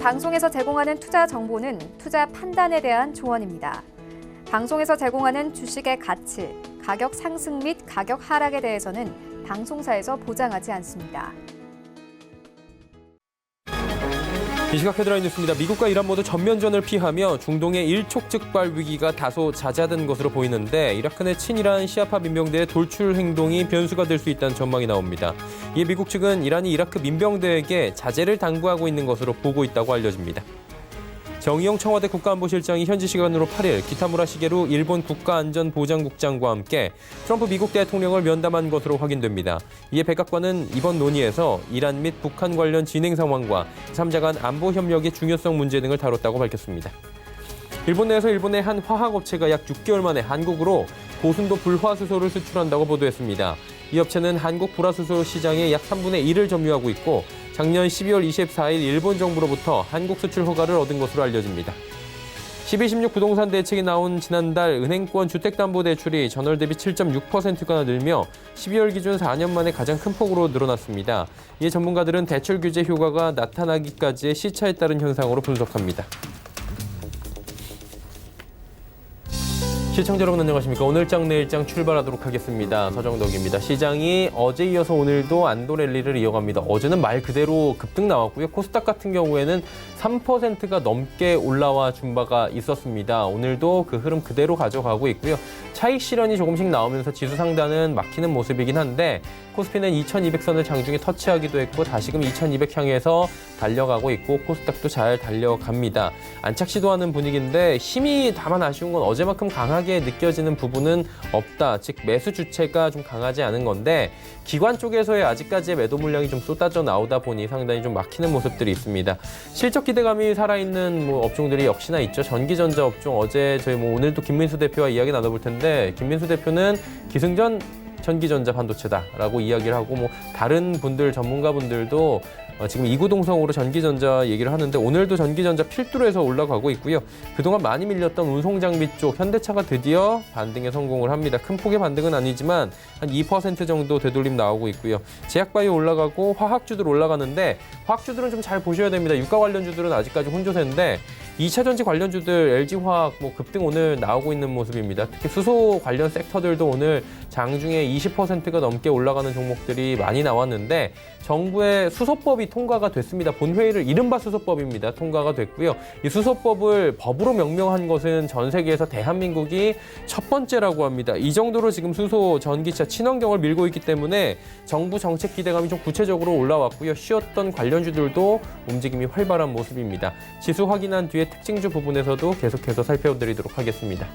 방송에서 제공하는 투자 정보는 투자 판단에 대한 조언입니다. 방송에서 제공하는 주식의 가치, 가격 상승 및 가격 하락에 대해서는 방송사에서 보장하지 않습니다. 이 시각 헤드라인 뉴스입니다. 미국과 이란 모두 전면전을 피하며 중동의 일촉즉발 위기가 다소 잦아든 것으로 보이는데 이라크 내 친이란 시아파 민병대의 돌출 행동이 변수가 될 수 있다는 전망이 나옵니다. 이에 미국 측은 이란이 이라크 민병대에게 자제를 당부하고 있는 것으로 보고 있다고 알려집니다. 정의용 청와대 국가안보실장이 현지 시간으로 8일 기타무라 시게루 일본 국가안전보장국장과 함께 트럼프 미국 대통령을 면담한 것으로 확인됩니다. 이에 백악관은 이번 논의에서 이란 및 북한 관련 진행 상황과 3자 간 안보 협력의 중요성 문제 등을 다뤘다고 밝혔습니다. 일본 내에서 일본의 한 화학업체가 약 6개월 만에 한국으로 고순도 불화수소를 수출한다고 보도했습니다. 이 업체는 한국 불화수소 시장의 약 3분의 1을 점유하고 있고 작년 12월 24일 일본 정부로부터 한국 수출 허가를 얻은 것으로 알려집니다. 12.16 부동산 대책이 나온 지난달 은행권 주택담보대출이 전월 대비 7.6%가 늘며 12월 기준 4년 만에 가장 큰 폭으로 늘어났습니다. 이에 전문가들은 대출 규제 효과가 나타나기까지의 시차에 따른 현상으로 분석합니다. 시청자 여러분 안녕하십니까. 오늘장 내일장 출발하도록 하겠습니다. 서정덕입니다. 시장이 어제 이어서 오늘도 안도 랠리를 이어갑니다. 어제는 말 그대로 급등 나왔고요. 코스닥 같은 경우에는 3%가 넘게 올라와 준 바가 있었습니다. 오늘도 그 흐름 그대로 가져가고 있고요. 차익 실현이 조금씩 나오면서 지수 상단은 막히는 모습이긴 한데 코스피는 2200선을 장중에 터치하기도 했고 다시금 2200 향해서 달려가고 있고 코스닥도 잘 달려갑니다. 안착 시도하는 분위기인데 힘이 다만 아쉬운 건 어제만큼 강하게 느껴지는 부분은 없다. 즉 매수 주체가 좀 강하지 않은 건데 기관 쪽에서의 아직까지의 매도 물량이 좀 쏟아져 나오다 보니 상당히 좀 막히는 모습들이 있습니다. 실적 기대감이 살아있는 업종들이 역시나 있죠. 전기전자 업종 어제 저희 오늘도 김민수 대표와 이야기 나눠볼 텐데 김민수 대표는 기승전 전기전자 반도체다라고 이야기를 하고 다른 분들 전문가분들도 지금 이구동성으로 전기전자 얘기를 하는데 오늘도 전기전자 필두로 해서 올라가고 있고요. 그동안 많이 밀렸던 운송장비 쪽 현대차가 드디어 반등에 성공을 합니다. 큰 폭의 반등은 아니지만 한 2% 정도 되돌림 나오고 있고요. 제약바이오 올라가고 화학주들 올라가는데 화학주들은 좀 잘 보셔야 됩니다. 유가 관련주들은 아직까지 혼조세인데 2차 전지 관련주들 LG화학 급등 오늘 나오고 있는 모습입니다. 특히 수소 관련 섹터들도 오늘 장중에 20%가 넘게 올라가는 종목들이 많이 나왔는데 정부의 수소법이 통과가 됐습니다. 본회의를 이른바 수소법입니다. 통과가 됐고요. 이 수소법을 법으로 명명한 것은 전 세계에서 대한민국이 첫 번째라고 합니다. 이 정도로 지금 수소, 전기차, 친환경을 밀고 있기 때문에 정부 정책 기대감이 좀 구체적으로 올라왔고요. 쉬었던 관련주들도 움직임이 활발한 모습입니다. 지수 확인한 뒤에 특징주 부분에서도 계속해서 살펴드리도록 하겠습니다.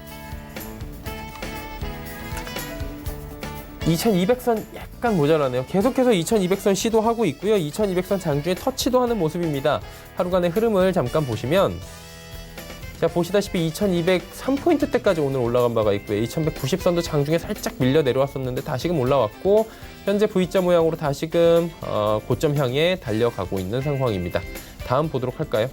2200선 약간 모자라네요. 계속해서 2200선 시도하고 있고요. 2200선 장중에 터치도 하는 모습입니다. 하루간의 흐름을 잠깐 보시면 자 보시다시피 2203포인트대까지 오늘 올라간 바가 있고요. 2190선도 장중에 살짝 밀려 내려왔었는데 다시금 올라왔고 현재 V자 모양으로 다시금 고점 향해 달려가고 있는 상황입니다. 다음 보도록 할까요?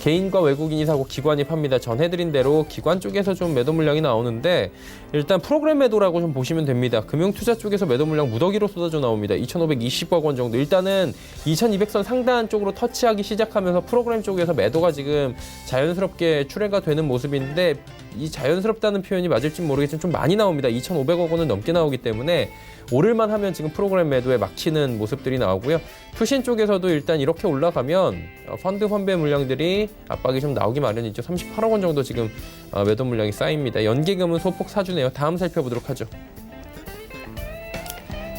개인과 외국인이 사고 기관이 팝니다. 전해드린 대로 기관 쪽에서 좀 매도 물량이 나오는데 일단 프로그램 매도라고 좀 보시면 됩니다. 금융투자 쪽에서 매도 물량 무더기로 쏟아져 나옵니다. 2,520억 원 정도. 일단은 2,200선 상단 쪽으로 터치하기 시작하면서 프로그램 쪽에서 매도가 지금 자연스럽게 출회가 되는 모습인데 이 자연스럽다는 표현이 맞을지 모르겠지만 좀 많이 나옵니다. 2,500억 원은 넘게 나오기 때문에 오를만 하면 지금 프로그램 매도에 막히는 모습들이 나오고요. 투신 쪽에서도 일단 이렇게 올라가면 펀드 환배 물량들이 압박이 좀 나오기 마련이죠. 38억 원 정도 지금 매도 물량이 쌓입니다. 연기금은 소폭 사주네요. 다음 살펴보도록 하죠.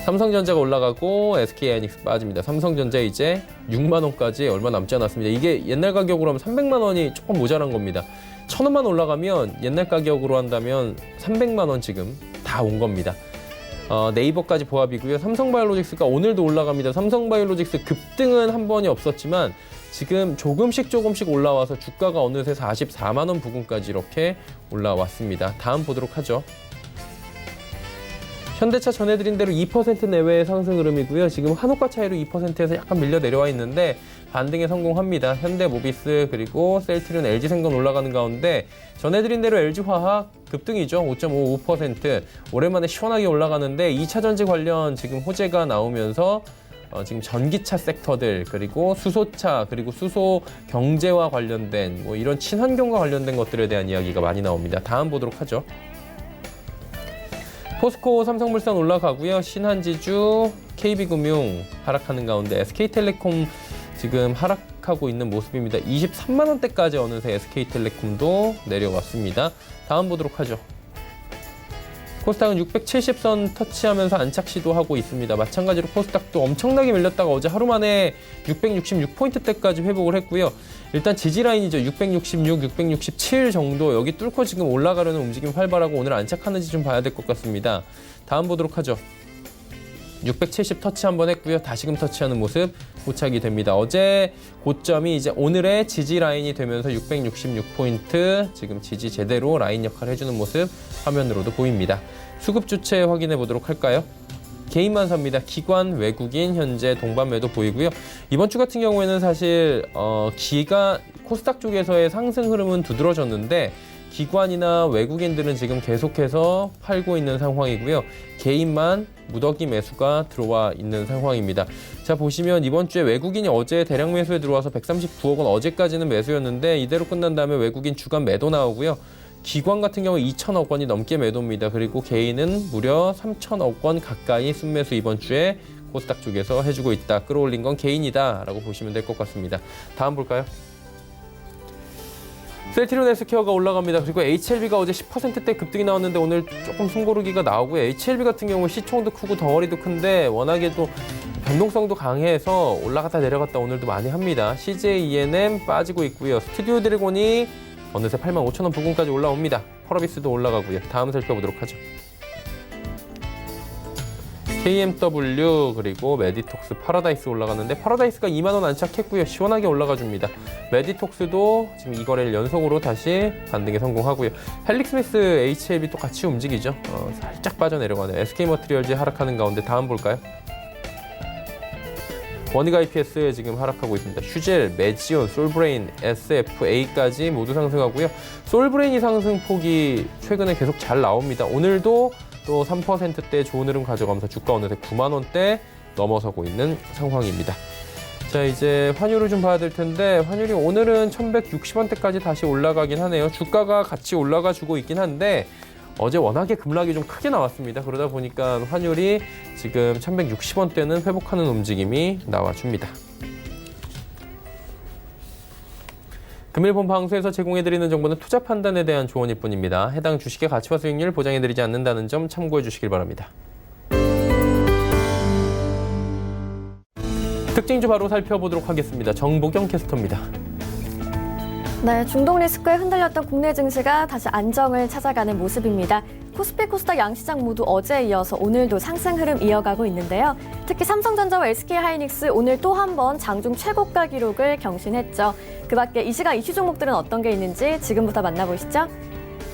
삼성전자가 올라가고 SK하이닉스 빠집니다. 삼성전자 이제 6만 원까지 얼마 남지 않았습니다. 이게 옛날 가격으로 하면 300만 원이 조금 모자란 겁니다. 1,000원만 올라가면 옛날 가격으로 한다면 300만 원 지금 다 온 겁니다. 네이버까지 보합이고요. 삼성바이오로직스가 오늘도 올라갑니다. 삼성바이오로직스 급등은 한 번이 없었지만 지금 조금씩 올라와서 주가가 어느새 44만 원 부근까지 이렇게 올라왔습니다. 다음 보도록 하죠. 현대차 전해드린 대로 2% 내외의 상승 흐름이고요. 지금 한호가 차이로 2%에서 약간 밀려 내려와 있는데 반등에 성공합니다. 현대모비스 그리고 셀트리온, LG생건 올라가는 가운데 전해드린 대로 LG화학 급등이죠. 5.55%. 오랜만에 시원하게 올라가는데 2차 전지 관련 지금 호재가 나오면서 지금 전기차 섹터들 그리고 수소차 그리고 수소 경제와 관련된 뭐 이런 친환경과 관련된 것들에 대한 이야기가 많이 나옵니다. 다음 보도록 하죠. 포스코 삼성물산 올라가고요. 신한지주, KB금융 하락하는 가운데 SK텔레콤 지금 하락하고 있는 모습입니다. 23만 원대까지 어느새 SK텔레콤도 내려왔습니다. 다음 보도록 하죠. 코스닥은 670선 터치하면서 안착 시도하고 있습니다. 마찬가지로 코스닥도 엄청나게 밀렸다가 어제 하루 만에 666포인트대까지 회복을 했고요. 일단 지지 라인이죠. 666, 667 정도 여기 뚫고 지금 올라가려는 움직임 활발하고 오늘 안착하는지 좀 봐야 될 것 같습니다. 다음 보도록 하죠. 670 터치 한번 했고요. 다시금 터치하는 모습 포착이 됩니다. 어제 고점이 이제 오늘의 지지 라인이 되면서 666포인트 지금 지지 제대로 라인 역할을 해주는 모습 화면으로도 보입니다. 수급 주체 확인해 보도록 할까요? 개인만 삽니다. 기관, 외국인 현재 동반 매도 보이고요. 이번 주 같은 경우에는 사실 코스닥 쪽에서의 상승 흐름은 두드러졌는데 기관이나 외국인들은 지금 계속해서 팔고 있는 상황이고요. 개인만 무더기 매수가 들어와 있는 상황입니다. 자, 보시면 이번 주에 외국인이 어제 대량 매수에 들어와서 139억 원 어제까지는 매수였는데 이대로 끝난 다음에 외국인 주간 매도 나오고요. 기관 같은 경우 2천억 원이 넘게 매도입니다. 그리고 개인은 무려 3천억 원 가까이 순매수 이번 주에 코스닥 쪽에서 해주고 있다. 끌어올린 건 개인이다라고 보시면 될 것 같습니다. 다음 볼까요? 셀트리온 헬스케어가 올라갑니다. 그리고 HLB가 어제 10%대 급등이 나왔는데 오늘 조금 숨고르기가 나오고요. HLB 같은 경우 시총도 크고 덩어리도 큰데 워낙에 또 변동성도 강해서 올라갔다 내려갔다 오늘도 많이 합니다. CJ ENM 빠지고 있고요. 스튜디오 드래곤이 어느새 85,000원 부근까지 올라옵니다. 펄어비스도 올라가고요. 다음 살펴보도록 하죠. KMW 그리고 메디톡스, 파라다이스 올라갔는데 파라다이스가 2만 원 안착했고요. 시원하게 올라가 줍니다. 메디톡스도 지금 이 거래를 연속으로 다시 반등에 성공하고요. 헬릭스미스, HLB 또 같이 움직이죠. 살짝 빠져내려가네요. SK머티리얼즈 하락하는 가운데 다음 볼까요? 원익 IPS 지금 하락하고 있습니다. 슈젤, 메지온, 솔브레인, SFA까지 모두 상승하고요. 솔브레인이 상승폭이 최근에 계속 잘 나옵니다. 오늘도 또 3%대 좋은 흐름 가져가면서 주가 어느새 9만 원대 넘어서고 있는 상황입니다. 자, 이제 환율을 좀 봐야 될 텐데 환율이 오늘은 1160원대까지 다시 올라가긴 하네요. 주가가 같이 올라가 주고 있긴 한데 어제 워낙에 급락이 좀 크게 나왔습니다. 그러다 보니까 환율이 지금 1160원대는 회복하는 움직임이 나와줍니다. 금일본 방송에서 제공해드리는 정보는 투자 판단에 대한 조언일 뿐입니다. 해당 주식의 가치와 수익률 보장해드리지 않는다는 점 참고해 주시길 바랍니다. 특징주 바로 살펴보도록 하겠습니다. 정보경 캐스터입니다. 네, 중동 리스크에 흔들렸던 국내 증시가 다시 안정을 찾아가는 모습입니다. 코스피, 코스닥 양시장 모두 어제에 이어서 오늘도 상승 흐름 이어가고 있는데요. 특히 삼성전자와 SK하이닉스 오늘 또 한 번 장중 최고가 기록을 경신했죠. 그 밖에 이 시각 이슈 종목들은 어떤 게 있는지 지금부터 만나보시죠.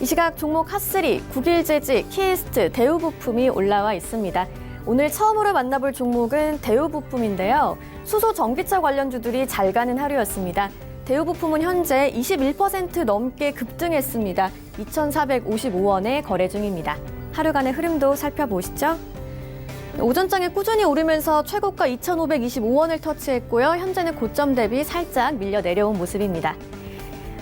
이 시각 종목 핫3, 국일제지, 키이스트, 대우부품이 올라와 있습니다. 오늘 처음으로 만나볼 종목은 대우부품인데요. 수소 전기차 관련주들이 잘 가는 하루였습니다. 대우부품은 현재 21% 넘게 급등했습니다. 2,455원에 거래 중입니다. 하루간의 흐름도 살펴보시죠. 오전장에 꾸준히 오르면서 최고가 2,525원을 터치했고요. 현재는 고점 대비 살짝 밀려 내려온 모습입니다.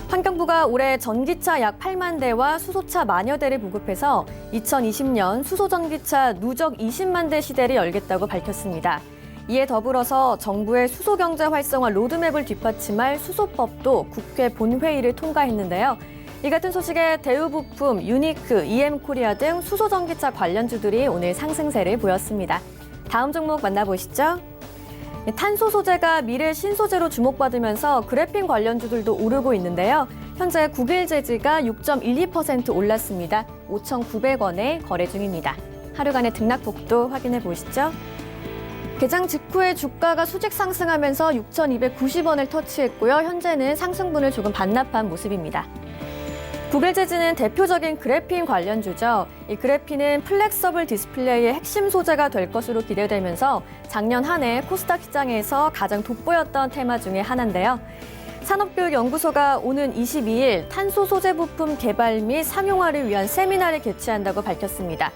환경부가 올해 전기차 약 8만 대와 수소차 만여 대를 보급해서 2020년 수소전기차 누적 20만 대 시대를 열겠다고 밝혔습니다. 이에 더불어서 정부의 수소경제 활성화 로드맵을 뒷받침할 수소법도 국회 본회의를 통과했는데요. 이 같은 소식에 대우부품, 유니크, EM코리아 등 수소전기차 관련주들이 오늘 상승세를 보였습니다. 다음 종목 만나보시죠. 탄소 소재가 미래 신소재로 주목받으면서 그래핀 관련주들도 오르고 있는데요. 현재 국일제지가 6.12% 올랐습니다. 5,900원에 거래 중입니다. 하루간의 등락폭도 확인해 보시죠. 개장 직후에 주가가 수직 상승하면서 6,290원을 터치했고요. 현재는 상승분을 조금 반납한 모습입니다. 국일제지는 대표적인 그래핀 관련주죠. 이 그래핀은 플렉서블 디스플레이의 핵심 소재가 될 것으로 기대되면서 작년 한 해 코스닥 시장에서 가장 돋보였던 테마 중에 하나인데요. 산업교육연구소가 오는 22일 탄소 소재 부품 개발 및 상용화를 위한 세미나를 개최한다고 밝혔습니다.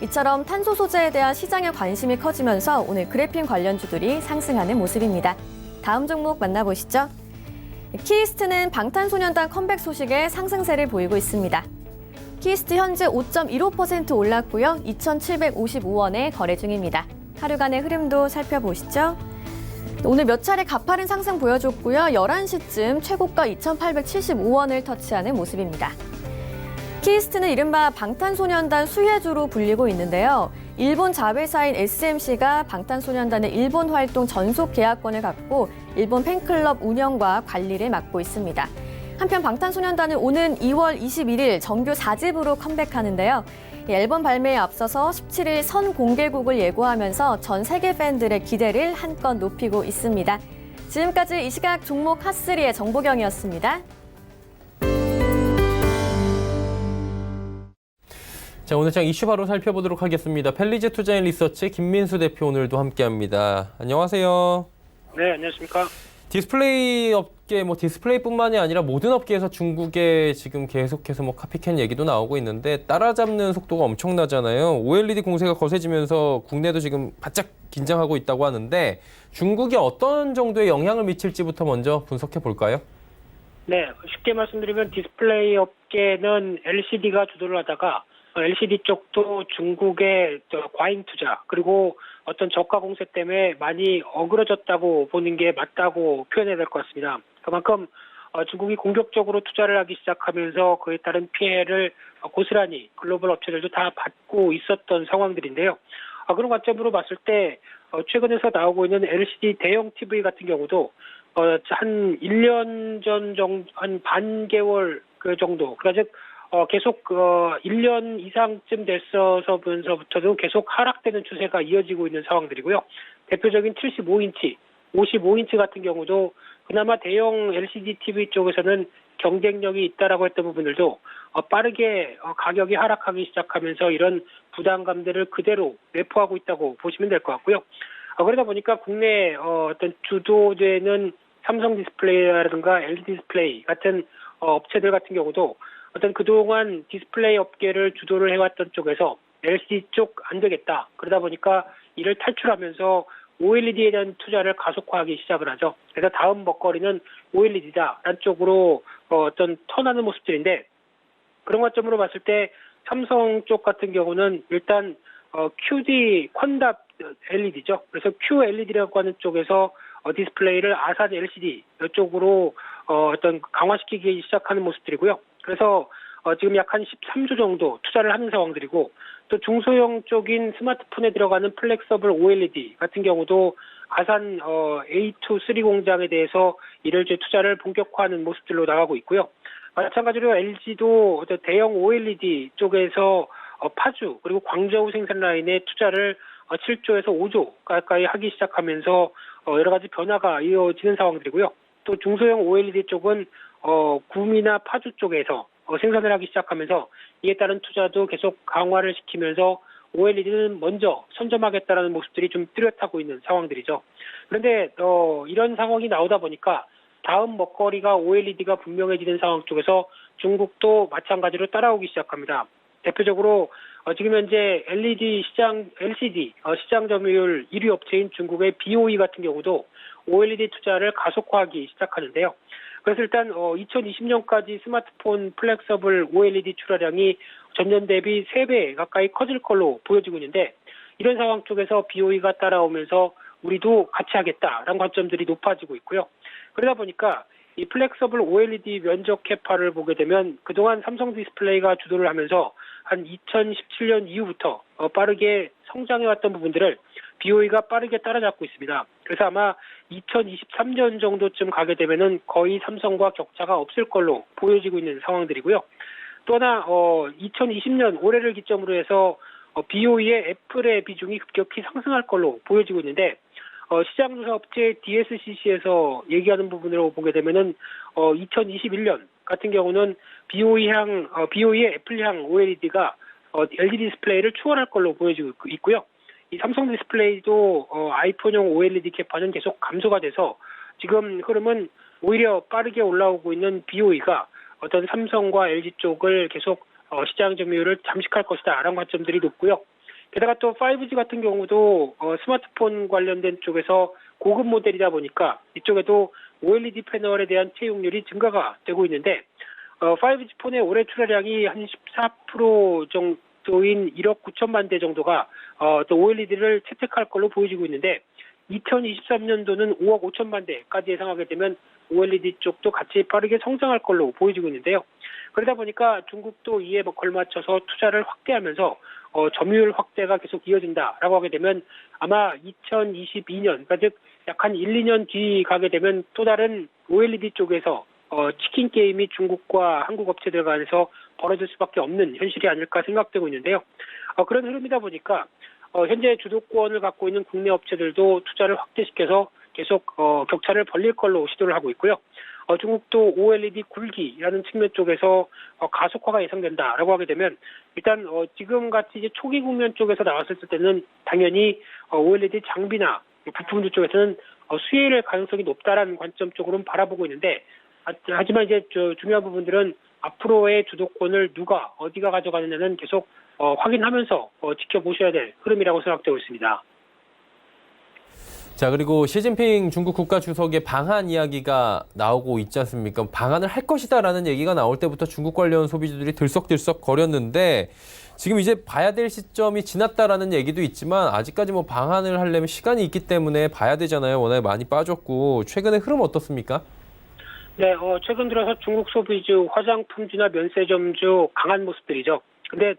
이처럼 탄소 소재에 대한 시장의 관심이 커지면서 오늘 그래핀 관련주들이 상승하는 모습입니다. 다음 종목 만나보시죠. 키이스트는 방탄소년단 컴백 소식에 상승세를 보이고 있습니다. 키이스트 현재 5.15% 올랐고요. 2,755원에 거래 중입니다. 하루간의 흐름도 살펴보시죠. 오늘 몇 차례 가파른 상승 보여줬고요. 11시쯤 최고가 2,875원을 터치하는 모습입니다. 키이스트는 이른바 방탄소년단 수혜주로 불리고 있는데요. 일본 자회사인 SMC가 방탄소년단의 일본 활동 전속 계약권을 갖고 일본 팬클럽 운영과 관리를 맡고 있습니다. 한편 방탄소년단은 오는 2월 21일 정규 4집으로 컴백하는데요. 앨범 발매에 앞서서 17일 선공개곡을 예고하면서 전 세계 팬들의 기대를 한껏 높이고 있습니다. 지금까지 이 시각 종목 핫3의 정보경이었습니다. 자, 오늘 장 이슈 바로 살펴보도록 하겠습니다. 펠리즈 투자인 리서치 김민수 대표 오늘도 함께합니다. 안녕하세요. 네, 안녕하십니까. 디스플레이 업계, 디스플레이뿐만이 아니라 모든 업계에서 중국에 지금 계속해서 카피캔 얘기도 나오고 있는데 따라잡는 속도가 엄청나잖아요. OLED 공세가 거세지면서 국내도 지금 바짝 긴장하고 있다고 하는데 중국이 어떤 정도의 영향을 미칠지부터 먼저 분석해 볼까요? 네, 쉽게 말씀드리면 디스플레이 업계는 LCD가 주도를 하다가 LCD 쪽도 중국의 과잉 투자 그리고 어떤 저가 공세 때문에 많이 어그러졌다고 보는 게 맞다고 표현해야 될 것 같습니다. 그만큼 중국이 공격적으로 투자를 하기 시작하면서 그에 따른 피해를 고스란히 글로벌 업체들도 다 받고 있었던 상황들인데요. 그런 관점으로 봤을 때 최근에서 나오고 있는 LCD 대형 TV 같은 경우도 한 1년 전 정도, 한 반개월 그 정도, 그러니까 즉 계속 1년 이상쯤 됐어서부터도 계속 하락되는 추세가 이어지고 있는 상황들이고요. 대표적인 75인치, 55인치 같은 경우도 그나마 대형 LCD TV 쪽에서는 경쟁력이 있다라고 했던 부분들도 빠르게 가격이 하락하기 시작하면서 이런 부담감들을 그대로 내포하고 있다고 보시면 될 것 같고요. 그러다 보니까 국내 어떤 주도되는 삼성 디스플레이라든가 LG 디스플레이 같은 업체들 같은 경우도 어떤 그동안 디스플레이 업계를 주도를 해왔던 쪽에서 LCD 쪽 안 되겠다. 그러다 보니까 이를 탈출하면서 OLED에 대한 투자를 가속화하기 시작을 하죠. 그래서 다음 먹거리는 OLED다라는 쪽으로 어떤 턴하는 모습들인데 그런 관점으로 봤을 때 삼성 쪽 같은 경우는 일단 QD 퀀답 LED죠. 그래서 QLED라고 하는 쪽에서 디스플레이를 아산 LCD 이쪽으로 어떤 강화시키기 시작하는 모습들이고요. 그래서 지금 약 한 13조 정도 투자를 하는 상황들이고 또 중소형 쪽인 스마트폰에 들어가는 플렉서블 OLED 같은 경우도 아산 A2, 3 공장에 대해서 이를 투자를 본격화하는 모습들로 나가고 있고요. 마찬가지로 LG도 대형 OLED 쪽에서 파주 그리고 광저우 생산 라인에 투자를 7조에서 5조 가까이 하기 시작하면서 여러 가지 변화가 이어지는 상황들이고요. 또 중소형 OLED 쪽은 구미나 파주 쪽에서 생산을 하기 시작하면서 이에 따른 투자도 계속 강화를 시키면서 OLED는 먼저 선점하겠다라는 모습들이 좀 뚜렷하고 있는 상황들이죠. 그런데 이런 상황이 나오다 보니까 다음 먹거리가 OLED가 분명해지는 상황 쪽에서 중국도 마찬가지로 따라오기 시작합니다. 대표적으로 지금 현재 LCD 시장 점유율 1위 업체인 중국의 BOE 같은 경우도 OLED 투자를 가속화하기 시작하는데요. 그래서 일단 2020년까지 스마트폰 플렉서블 OLED 출하량이 전년 대비 3배 가까이 커질 걸로 보여지고 있는데 이런 상황 쪽에서 BOE가 따라오면서 우리도 같이 하겠다라는 관점들이 높아지고 있고요. 그러다 보니까 이 플렉서블 OLED 면적 캐파를 보게 되면 그동안 삼성 디스플레이가 주도를 하면서 한 2017년 이후부터 빠르게 성장해왔던 부분들을 BOE가 빠르게 따라잡고 있습니다. 그래서 아마 2023년 정도쯤 가게 되면은 거의 삼성과 격차가 없을 걸로 보여지고 있는 상황들이고요. 또 하나 2020년 올해를 기점으로 해서 BOE의 애플의 비중이 급격히 상승할 걸로 보여지고 있는데 시장조사 업체 DSCC에서 얘기하는 부분으로 보게 되면은 2021년 같은 경우는 BOE의 애플향 OLED가 LG 디스플레이를 추월할 걸로 보여지고 있고요. 이 삼성 디스플레이도 아이폰용 OLED 캐파는 계속 감소가 돼서 지금 흐름은 오히려 빠르게 올라오고 있는 BOE가 어떤 삼성과 LG 쪽을 계속 시장 점유율을 잠식할 것이다 라는 관점들이 높고요. 게다가 또 5G 같은 경우도 스마트폰 관련된 쪽에서 고급 모델이다 보니까 이쪽에도 OLED 패널에 대한 채용률이 증가가 되고 있는데 5G 폰의 올해 출하량이 한 14% 정도인 1억 9천만 대 정도가 또 OLED를 채택할 걸로 보여지고 있는데 2023년도는 5억 5천만 대까지 예상하게 되면 OLED 쪽도 같이 빠르게 성장할 걸로 보여지고 있는데요. 그러다 보니까 중국도 이에 걸맞춰서 투자를 확대하면서 점유율 확대가 계속 이어진다라고 하게 되면 아마 2022년, 그러니까 즉 약 한 1, 2년 뒤 가게 되면 또 다른 OLED 쪽에서 치킨 게임이 중국과 한국 업체들 간에서 벌어질 수밖에 없는 현실이 아닐까 생각되고 있는데요. 그런 흐름이다 보니까 현재 주도권을 갖고 있는 국내 업체들도 투자를 확대시켜서 계속 격차를 벌릴 걸로 시도를 하고 있고요. 중국도 OLED 굴기라는 측면 쪽에서 가속화가 예상된다라고 하게 되면 일단 지금 같이 이제 초기 국면 쪽에서 나왔을 때는 당연히 OLED 장비나 부품들 쪽에서는 수혜일 가능성이 높다라는 관점 쪽으로는 바라보고 있는데 하지만 이제 중요한 부분들은 앞으로의 주도권을 누가 어디가 가져가느냐는 계속 확인하면서 지켜보셔야 될 흐름이라고 생각되고 있습니다. 자, 그리고 시진핑 중국 국가주석의 방한 이야기가 나오고 있지 않습니까? 방한을 할 것이다라는 얘기가 나올 때부터 중국 관련 소비주들이 들썩들썩 거렸는데 지금 이제 봐야 될 시점이 지났다라는 얘기도 있지만 아직까지 뭐 방한을 하려면 시간이 있기 때문에 봐야 되잖아요. 워낙에 많이 빠졌고 최근의 흐름 어떻습니까? 네, 최근 들어서 중국 소비주, 화장품주나 면세점주 강한 모습들이죠. 근데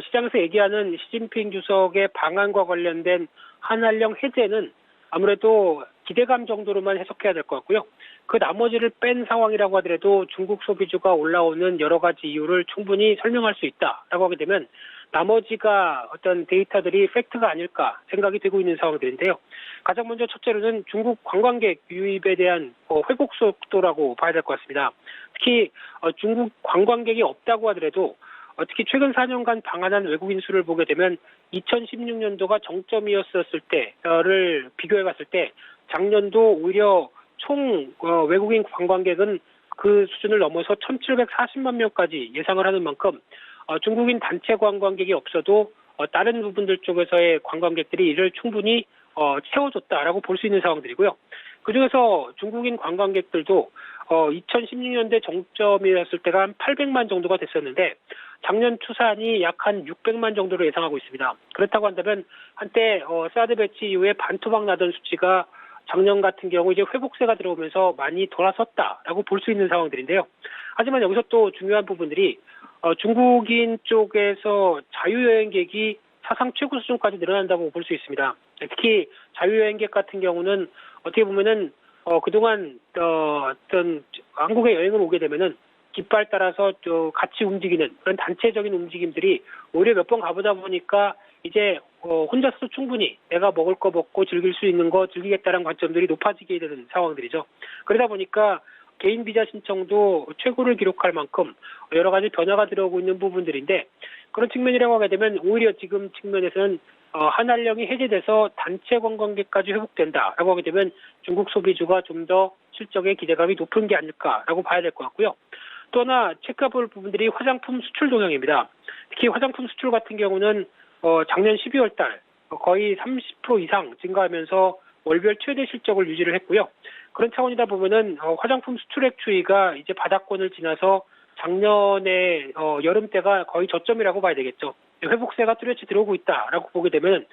시장에서 얘기하는 시진핑 주석의 방한과 관련된 한한령 해제는 아무래도 기대감 정도로만 해석해야 될 것 같고요. 그 나머지를 뺀 상황이라고 하더라도 중국 소비주가 올라오는 여러 가지 이유를 충분히 설명할 수 있다라고 하게 되면 나머지가 어떤 데이터들이 팩트가 아닐까 생각이 되고 있는 상황들인데요. 가장 먼저 첫째로는 중국 관광객 유입에 대한 회복 속도라고 봐야 될 것 같습니다. 특히 중국 관광객이 없다고 하더라도 특히 최근 4년간 방한한 외국인 수를 보게 되면 2016년도가 정점이었었을 때를 비교해 봤을 때 작년도 오히려 총 외국인 관광객은 그 수준을 넘어서 1,740만 명까지 예상을 하는 만큼 중국인 단체 관광객이 없어도 다른 부분들 쪽에서의 관광객들이 이를 충분히 채워줬다라고 볼 수 있는 상황들이고요. 그중에서 중국인 관광객들도 2016년대 정점이었을 때가 한 800만 정도가 됐었는데 작년 추산이 약 한 600만 정도로 예상하고 있습니다. 그렇다고 한다면 한때 사드 배치 이후에 반토막 나던 수치가 작년 같은 경우 이제 회복세가 들어오면서 많이 돌아섰다라고 볼 수 있는 상황들인데요. 하지만 여기서 또 중요한 부분들이 중국인 쪽에서 자유여행객이 사상 최고 수준까지 늘어난다고 볼 수 있습니다. 특히 자유여행객 같은 경우는 어떻게 보면은 그동안 어떤 한국에 여행을 오게 되면은 깃발 따라서 같이 움직이는 그런 단체적인 움직임들이 오히려 몇 번 가보다 보니까 이제 혼자서도 충분히 내가 먹을 거 먹고 즐길 수 있는 거 즐기겠다는 관점들이 높아지게 되는 상황들이죠. 그러다 보니까 개인 비자 신청도 최고를 기록할 만큼 여러 가지 변화가 들어오고 있는 부분들인데 그런 측면이라고 하게 되면 오히려 지금 측면에서는 한한령이 해제돼서 단체 관광객까지 회복된다라고 하게 되면 중국 소비주가 좀 더 실적의 기대감이 높은 게 아닐까라고 봐야 될 것 같고요. 또 하나 체크해볼 부분들이 화장품 수출 동향입니다. 특히 화장품 수출 같은 경우는 작년 12월 달 거의 30% 이상 증가하면서 월별 최대 실적을 유지를 했고요. 그런 차원이다 보면은 화장품 수출액 추이가 이제 바닥권을 지나서 작년에 여름 때가 거의 저점이라고 봐야 되겠죠. 회복세가 뚜렷이 들어오고 있다라고 보게 되면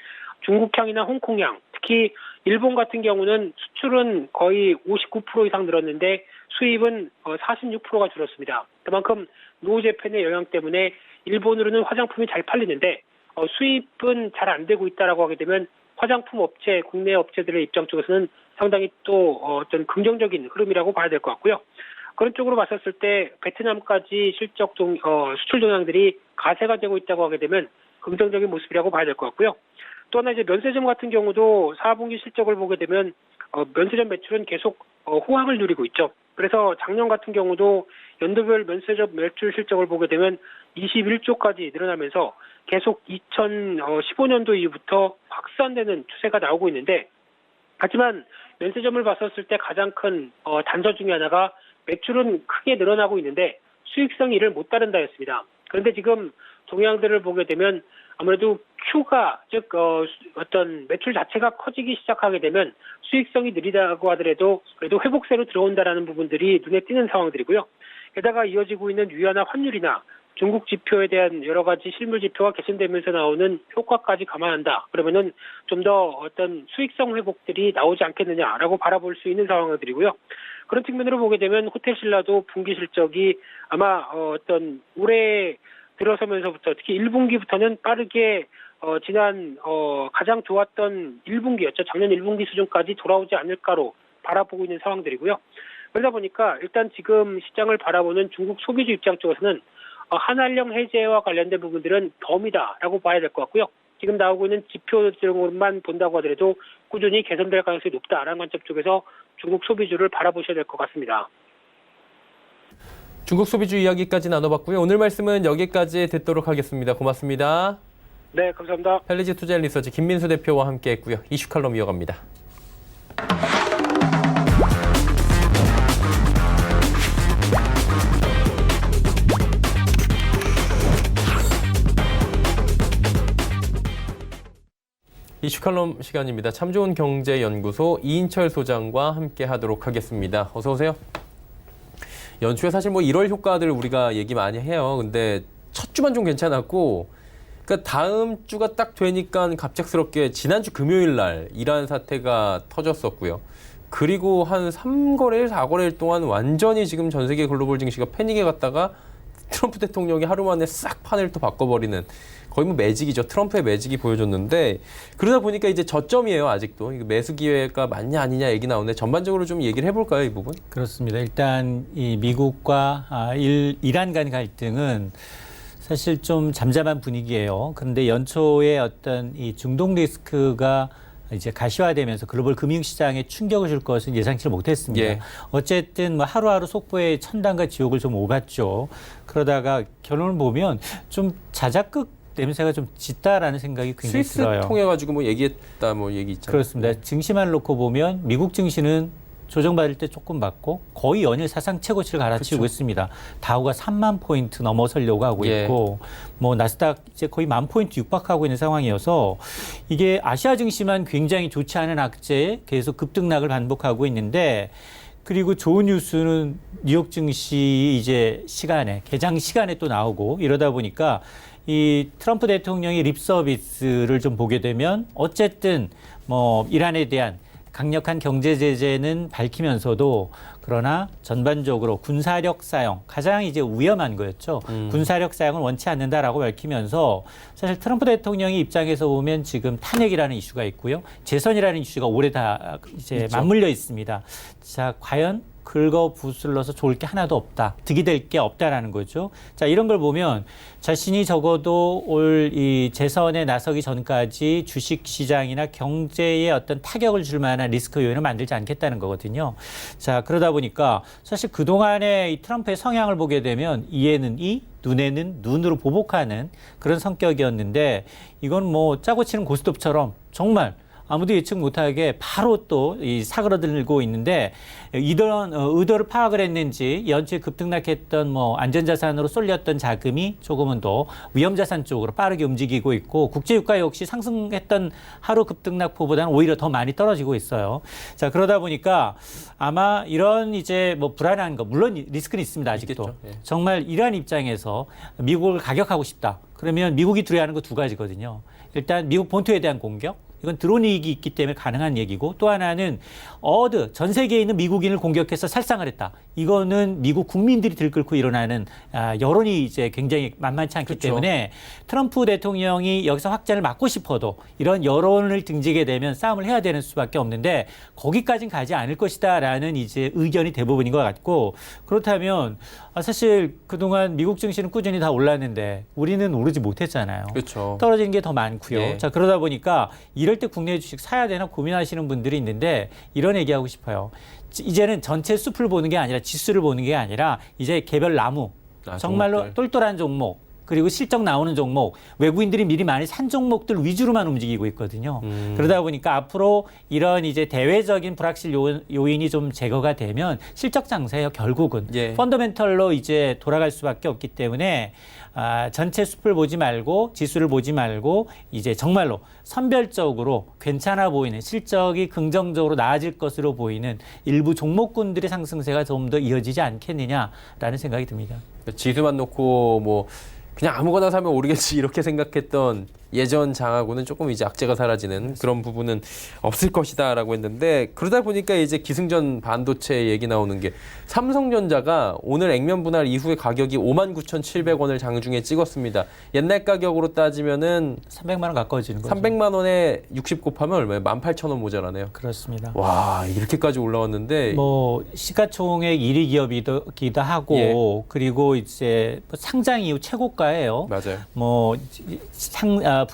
중국향이나 홍콩향, 특히 일본 같은 경우는 수출은 거의 59% 이상 늘었는데 수입은 46%가 줄었습니다. 그만큼 노후 재팬의 영향 때문에 일본으로는 화장품이 잘 팔리는데 수입은 잘 안 되고 있다라고 하게 되면 화장품 업체, 국내 업체들의 입장 쪽에서는 상당히 또 어떤 긍정적인 흐름이라고 봐야 될 것 같고요. 그런 쪽으로 봤었을 때 베트남까지 수출 동향들이 가세가 되고 있다고 하게 되면 긍정적인 모습이라고 봐야 될 것 같고요. 또 하나 이제 면세점 같은 경우도 4분기 실적을 보게 되면 면세점 매출은 계속 호황을 누리고 있죠. 그래서 작년 같은 경우도 연도별 면세점 매출 실적을 보게 되면 21조까지 늘어나면서 계속 2015년도 이후부터 확산되는 추세가 나오고 있는데 하지만 면세점을 봤었을 때 가장 큰 단서 중에 하나가 매출은 크게 늘어나고 있는데 수익성이 이를 못 따른다였습니다. 그런데 지금 동향들을 보게 되면 아무래도 Q가 즉 어떤 매출 자체가 커지기 시작하게 되면 수익성이 느리다고 하더라도 그래도 회복세로 들어온다라는 부분들이 눈에 띄는 상황들이고요. 게다가 이어지고 있는 위안화 환율이나 중국 지표에 대한 여러 가지 실물 지표가 개선되면서 나오는 효과까지 감안한다. 그러면은 좀 더 어떤 수익성 회복들이 나오지 않겠느냐라고 바라볼 수 있는 상황들이고요. 그런 측면으로 보게 되면 호텔신라도 분기 실적이 아마 어떤 올해 들어서면서부터 특히 1분기부터는 빠르게 지난 가장 좋았던 1분기였죠. 작년 1분기 수준까지 돌아오지 않을까로 바라보고 있는 상황들이고요. 그러다 보니까 일단 지금 시장을 바라보는 중국 소비주 입장 쪽에서는 한한령 해제와 관련된 부분들은 덤이다라고 봐야 될 것 같고요. 지금 나오고 있는 지표들만 본다고 하더라도 꾸준히 개선될 가능성이 높다라는 관점 쪽에서 중국 소비주를 바라보셔야 될 것 같습니다. 중국 소비주 이야기까지 나눠봤고요. 오늘 말씀은 여기까지 듣도록 하겠습니다. 고맙습니다. 네, 감사합니다. 펠리지 투자 리서치 김민수 대표와 함께했고요. 이슈 칼럼 이어갑니다. 이슈 칼럼 시간입니다. 참 좋은 경제연구소 이인철 소장과 함께하도록 하겠습니다. 어서 오세요. 연초에 사실 뭐 1월 효과들 우리가 얘기 많이 해요. 근데 첫 주만 좀 괜찮았고, 그러니까 다음 주가 딱 되니까 갑작스럽게 지난주 금요일 날 이란 사태가 터졌었고요. 그리고 한 3거래일, 4거래일 동안 완전히 지금 전 세계 글로벌 증시가 패닉에 갔다가 트럼프 대통령이 하루 만에 싹 판을 또 바꿔버리는 거의 뭐 매직이죠. 트럼프의 매직이 보여줬는데 그러다 보니까 이제 저점이에요. 아직도. 매수 기회가 맞냐 아니냐 얘기 나오는데 전반적으로 좀 얘기를 해볼까요? 이 부분? 그렇습니다. 일단 이 미국과 이란 간 갈등은 사실 좀 잠잠한 분위기예요. 그런데 연초에 어떤 이 중동 리스크가 이제 가시화되면서 글로벌 금융시장에 충격을 줄 것은 예상치 못했습니다. 예. 어쨌든 뭐 하루하루 속보의 천당과 지옥을 좀 오갔죠. 그러다가 결론을 보면 좀 자작극 냄새가 좀 짙다라는 생각이 굉장히 스위스 들어요. 통해 가지고 뭐 얘기했다 뭐 얘기 있잖아요. 그렇습니다. 증시만 놓고 보면 미국 증시는 조정받을 때 조금 받고 거의 연일 사상 최고치를 갈아치우고 그렇죠. 있습니다. 다우가 3만 포인트 넘어서려고 하고 예. 있고 뭐 나스닥 이제 거의 1만 포인트 육박하고 있는 상황이어서 이게 아시아 증시만 굉장히 좋지 않은 악재에 계속 급등락을 반복하고 있는데 그리고 좋은 뉴스는 뉴욕 증시 이제 시간에 개장 시간에 또 나오고 이러다 보니까 이 트럼프 대통령이 립 서비스를 좀 보게 되면 어쨌든 뭐 이란에 대한 강력한 경제 제재는 밝히면서도 그러나 전반적으로 군사력 사용 가장 이제 위험한 거였죠. 군사력 사용을 원치 않는다라고 밝히면서 사실 트럼프 대통령의 입장에서 보면 지금 탄핵이라는 이슈가 있고요. 재선이라는 이슈가 올해 다 이제 있죠. 맞물려 있습니다. 자, 과연 긁어 부슬러서 좋을 게 하나도 없다. 득이 될 게 없다라는 거죠. 자, 이런 걸 보면 자신이 적어도 올 이 재선에 나서기 전까지 주식 시장이나 경제에 어떤 타격을 줄 만한 리스크 요인을 만들지 않겠다는 거거든요. 자, 그러다 보니까 사실 그동안의 이 트럼프의 성향을 보게 되면 이에는 이, 눈에는 눈으로 보복하는 그런 성격이었는데 이건 뭐 짜고 치는 고스톱처럼 정말 아무도 예측 못하게 바로 또 이 사그러들고 있는데 이런 의도를 파악을 했는지 연초에 급등락했던 뭐 안전자산으로 쏠렸던 자금이 조금은 더 위험자산 쪽으로 빠르게 움직이고 있고 국제유가 역시 상승했던 하루 급등락폭보다는 오히려 더 많이 떨어지고 있어요. 자, 그러다 보니까 아마 이런 이제 뭐 불안한 거 물론 리스크는 있습니다. 아직도. 있겠죠. 예. 정말 이러한 입장에서 미국을 가격하고 싶다. 그러면 미국이 두려워하는 거 두 가지거든요. 일단 미국 본토에 대한 공격. 이건 드론 이익이 있기 때문에 가능한 얘기고 또 하나는 전 세계에 있는 미국인을 공격해서 살상을 했다. 이거는 미국 국민들이 들끓고 일어나는 여론이 이제 굉장히 만만치 않기 그렇죠. 때문에 트럼프 대통령이 여기서 확전을 막고 싶어도 이런 여론을 등지게 되면 싸움을 해야 되는 수밖에 없는데 거기까지는 가지 않을 것이다라는 이제 의견이 대부분인 것 같고 그렇다면 사실 그동안 미국 증시는 꾸준히 다 올랐는데 우리는 오르지 못했잖아요. 그렇죠. 떨어지는 게 더 많고요. 예. 자, 그러다 보니까 이럴 때 국내 주식 사야 되나 고민하시는 분들이 있는데 이런 얘기하고 싶어요. 이제는 전체 숲을 보는 게 아니라 지수를 보는 게 아니라 이제 개별 나무, 정말로 종목들. 똘똘한 종목, 그리고 실적 나오는 종목, 외국인들이 미리 많이 산 종목들 위주로만 움직이고 있거든요. 그러다 보니까 앞으로 이런 이제 대외적인 불확실 요인이 좀 제거가 되면 실적 장세예요. 결국은 예. 펀더멘털로 이제 돌아갈 수밖에 없기 때문에 전체 숲을 보지 말고 지수를 보지 말고 이제 정말로 선별적으로 괜찮아 보이는 실적이 긍정적으로 나아질 것으로 보이는 일부 종목군들의 상승세가 좀 더 이어지지 않겠느냐라는 생각이 듭니다. 지수만 놓고 뭐 그냥 아무거나 사면 오르겠지 이렇게 생각했던 예전 장하고는 조금 이제 악재가 사라지는 그런 부분은 없을 것이다라고 했는데, 그러다 보니까 이제 기승전 반도체 얘기 나오는 게 삼성전자가 오늘 액면 분할 이후에 가격이 59,700원을 장중에 찍었습니다. 옛날 가격으로 따지면은 300만 원 가까워지는 거죠. 300만 원에 60 곱하면 얼마예요? 18,000원 모자라네요. 그렇습니다. 와, 이렇게까지 올라왔는데 뭐 시가총액 1위 기업이기도 하고 예. 그리고 이제 상장 이후 최고가예요. 맞아요. 뭐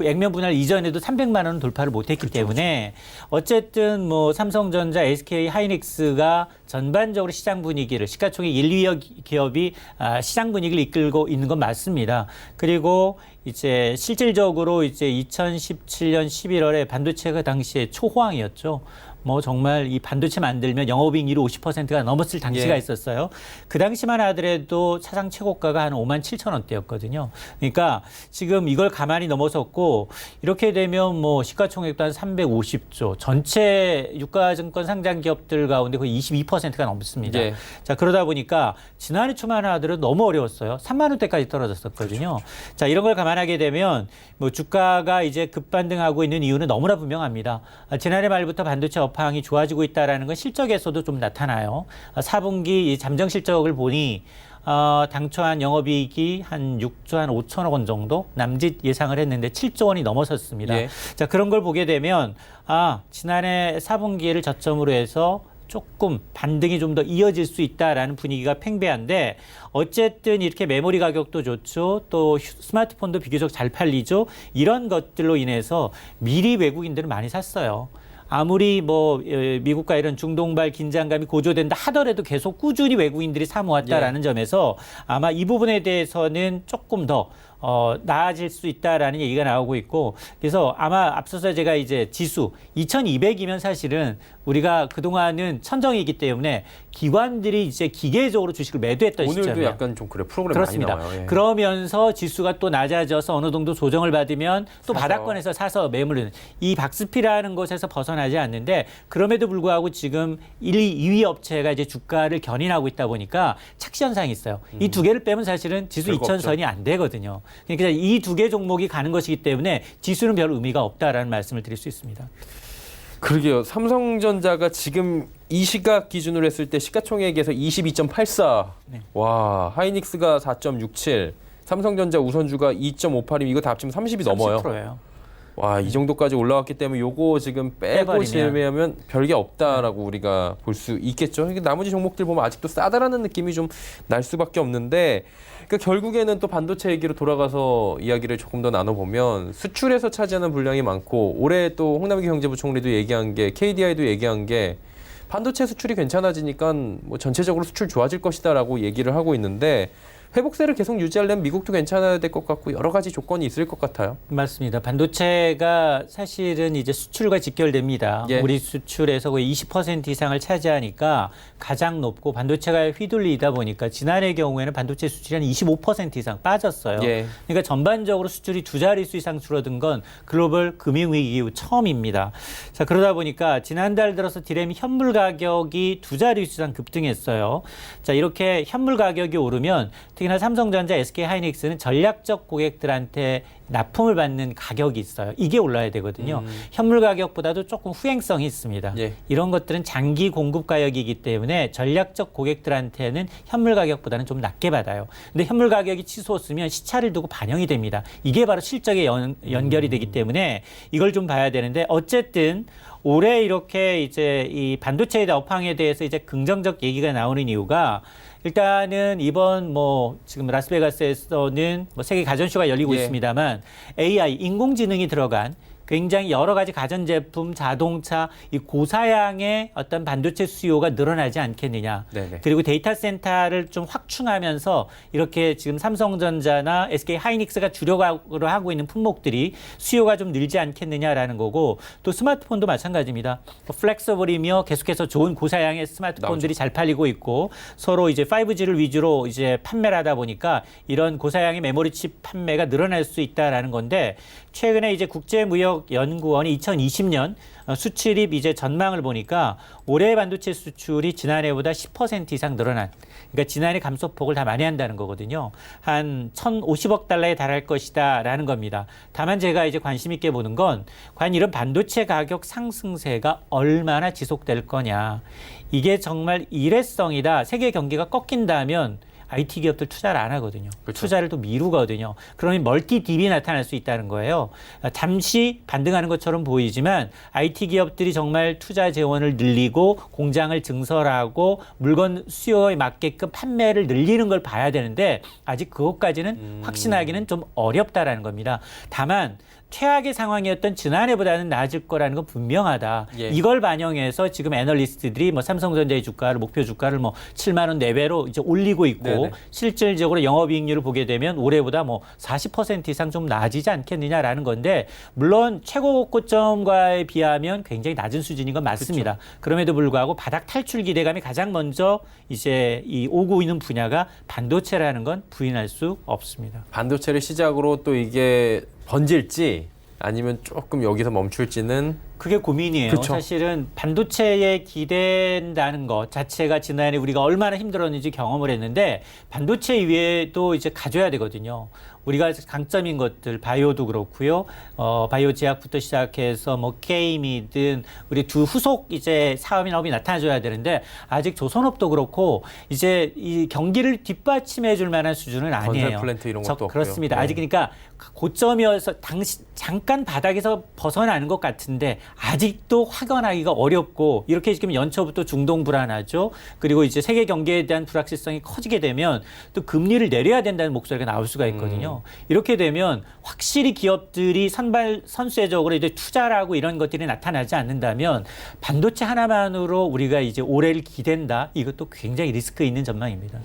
액면 분할 이전에도 300만 원은 돌파를 못했기 때문에 어쨌든 뭐 삼성전자, SK 하이닉스가 전반적으로 시장 분위기를 시가총액 1, 2위 기업이 시장 분위기를 이끌고 있는 건 맞습니다. 그리고 이제 실질적으로 이제 2017년 11월에 반도체가 당시에 초호황이었죠. 뭐 정말 이 반도체 만들면 영업이익률이 50%가 넘었을 당시가 예. 있었어요. 그 당시만 하더라도 사상 최고가가 한 57,000원대였거든요. 그러니까 지금 이걸 가만히 넘어섰고 이렇게 되면 뭐 시가총액도 한 350조, 전체 유가증권 상장 기업들 가운데 거의 22%가 넘습니다. 예. 자, 그러다 보니까 지난해 초만 하더라도 너무 어려웠어요. 3만 원대까지 떨어졌었거든요. 자, 이런 걸 감안하게 되면 뭐 주가가 이제 급반등하고 있는 이유는 너무나 분명합니다. 지난해 말부터 반도체 업황이 좋아지고 있다는 건 실적에서도 좀 나타나요. 4분기 이 잠정 실적을 보니 당초 한 영업이익이 한 6조 한 5천억 원 정도 남짓 예상을 했는데 7조 원이 넘어섰습니다. 예. 자, 그런 걸 보게 되면 지난해 4분기를 저점으로 해서 조금 반등이 좀 더 이어질 수 있다라는 분위기가 팽배한데 어쨌든 이렇게 메모리 가격도 좋죠. 또 스마트폰도 비교적 잘 팔리죠. 이런 것들로 인해서 미리 외국인들은 많이 샀어요. 아무리 뭐 미국과 이런 중동발 긴장감이 고조된다 하더라도 계속 꾸준히 외국인들이 사모았다라는 점에서 아마 이 부분에 대해서는 조금 더 나아질 수 있다라는 얘기가 나오고 있고, 그래서 아마 앞서서 제가 이제 지수 2200이면 사실은 우리가 그동안은 천정이기 때문에 기관들이 이제 기계적으로 주식을 매도했던 오늘도 시점이에요. 약간 좀 그래 프로그램 그렇습니다. 많이 나와요. 예. 그러면서 지수가 또 낮아져서 어느 정도 조정을 받으면 또 사서. 바닥권에서 사서 매물을 이 박스피라는 곳에서 벗어나지 않는데, 그럼에도 불구하고 지금 1, 2위 업체가 이제 주가를 견인하고 있다 보니까 착시 현상이 있어요. 이 두 개를 빼면 사실은 지수 별거 2000선이 안 되거든요. 그러니까 이 두 개 종목이 가는 것이기 때문에 지수는 별 의미가 없다라는 말씀을 드릴 수 있습니다. 그러게요. 삼성전자가 지금 이 시각 기준으로 했을 때 시가총액에서 22.84. 네. 와, 하이닉스가 4.67. 삼성전자 우선주가 2.58이면 이거 다 합치면 30이 넘어요. 30%예요. 와, 이 정도까지 올라왔기 때문에 요거 지금 빼고 빼버리면. 제외하면 별게 없다라고 우리가 볼 수 있겠죠. 나머지 종목들 보면 아직도 싸다라는 느낌이 좀 날 수밖에 없는데, 그러니까 결국에는 또 반도체 얘기로 돌아가서 이야기를 조금 더 나눠보면 수출에서 차지하는 분량이 많고, 올해 또 홍남기 경제부총리도 얘기한 게, KDI도 얘기한 게 반도체 수출이 괜찮아지니까 뭐 전체적으로 수출 좋아질 것이다라고 얘기를 하고 있는데, 회복세를 계속 유지하려면 미국도 괜찮아야 될 것 같고 여러 가지 조건이 있을 것 같아요. 맞습니다. 반도체가 사실은 이제 수출과 직결됩니다. 예. 우리 수출에서 거의 20% 이상을 차지하니까 가장 높고, 반도체가 휘둘리다 보니까 지난해 경우에는 반도체 수출이 한 25% 이상 빠졌어요. 예. 그러니까 전반적으로 수출이 두 자릿수 이상 줄어든 건 글로벌 금융위기 이후 처음입니다. 자, 그러다 보니까 지난달 들어서 디램 현물 가격이 두 자릿수 이상 급등했어요. 자, 이렇게 현물 가격이 오르면 특히나 삼성전자, SK 하이닉스는 전략적 고객들한테 납품을 받는 가격이 있어요. 이게 올라야 되거든요. 현물 가격보다도 조금 후행성이 있습니다. 예. 이런 것들은 장기 공급 가격이기 때문에 전략적 고객들한테는 현물 가격보다는 좀 낮게 받아요. 근데 현물 가격이 치솟으면 시차를 두고 반영이 됩니다. 이게 바로 실적에 연결이 되기 때문에 이걸 좀 봐야 되는데, 어쨌든 올해 이렇게 이제 이 반도체의 업황에 대해서 이제 긍정적 얘기가 나오는 이유가, 일단은 이번 뭐 지금 라스베가스에서는 뭐 세계 가전쇼가 열리고 예. 있습니다만 AI 인공지능이 들어간 굉장히 여러 가지 가전제품, 자동차, 이 고사양의 어떤 반도체 수요가 늘어나지 않겠느냐. 네네. 그리고 데이터 센터를 좀 확충하면서 이렇게 지금 삼성전자나 SK 하이닉스가 주력으로 하고 있는 품목들이 수요가 좀 늘지 않겠느냐라는 거고, 또 스마트폰도 마찬가지입니다. 플렉서블이며 계속해서 좋은 고사양의 스마트폰들이 나오죠. 잘 팔리고 있고, 서로 이제 5G를 위주로 이제 판매를 하다 보니까 이런 고사양의 메모리 칩 판매가 늘어날 수 있다라는 건데, 최근에 이제 국제무역연구원이 2020년 수출입 이제 전망을 보니까 올해 반도체 수출이 지난해보다 10% 이상 늘어난, 그러니까 지난해 감소폭을 다 만회한다는 거거든요. 한 1,050억 달러에 달할 것이다라는 겁니다. 다만 제가 이제 관심 있게 보는 건 과연 이런 반도체 가격 상승세가 얼마나 지속될 거냐. 이게 정말 일회성이다. 세계 경기가 꺾인다면 IT 기업들 투자를 안 하거든요. 그렇죠. 투자를 또 미루거든요. 그러면 멀티 딥이 나타날 수 있다는 거예요. 잠시 반등하는 것처럼 보이지만 IT 기업들이 정말 투자 재원을 늘리고 공장을 증설하고 물건 수요에 맞게끔 판매를 늘리는 걸 봐야 되는데, 아직 그것까지는 확신하기는 좀 어렵다라는 겁니다. 다만 최악의 상황이었던 지난해보다는 나아질 거라는 건 분명하다. 예. 이걸 반영해서 지금 애널리스트들이 뭐 삼성전자의 주가를, 목표 주가를 뭐 7만 원 내외로 이제 올리고 있고, 네네. 실질적으로 영업이익률을 보게 되면 올해보다 뭐 40% 이상 좀 나아지지 않겠느냐라는 건데, 물론 최고 고점과에 비하면 굉장히 낮은 수준인 건 맞습니다. 그럼에도 불구하고 바닥 탈출 기대감이 가장 먼저 이제 이 오고 있는 분야가 반도체라는 건 부인할 수 없습니다. 반도체를 시작으로 또 이게 번질지 아니면 조금 여기서 멈출지는 그게 고민이에요. 그쵸. 사실은 반도체에 기댄다는 것 자체가 지난해 우리가 얼마나 힘들었는지 경험을 했는데, 반도체 이외에도 이제 가져야 되거든요. 우리가 강점인 것들, 바이오도 그렇고요. 바이오 제약부터 시작해서 뭐 게임이든 우리 두 후속 이제 사업이 나타나줘야 되는데, 아직 조선업도 그렇고 이제 이 경기를 뒷받침해 줄 만한 수준은 아니에요. 건설 플랜트 이런 것도 없고요. 그렇습니다. 네. 아직 그러니까 고점이어서 잠깐 바닥에서 벗어나는 것 같은데 아직도 확언하기가 어렵고, 이렇게 지금 연초부터 중동 불안하죠. 그리고 이제 세계 경제에 대한 불확실성이 커지게 되면 또 금리를 내려야 된다는 목소리가 나올 수가 있거든요. 이렇게 되면 확실히 기업들이 선수적으로 이제 투자를 하고 이런 것들이 나타나지 않는다면 반도체 하나만으로 우리가 이제 올해를 기댄다. 이것도 굉장히 리스크 있는 전망입니다.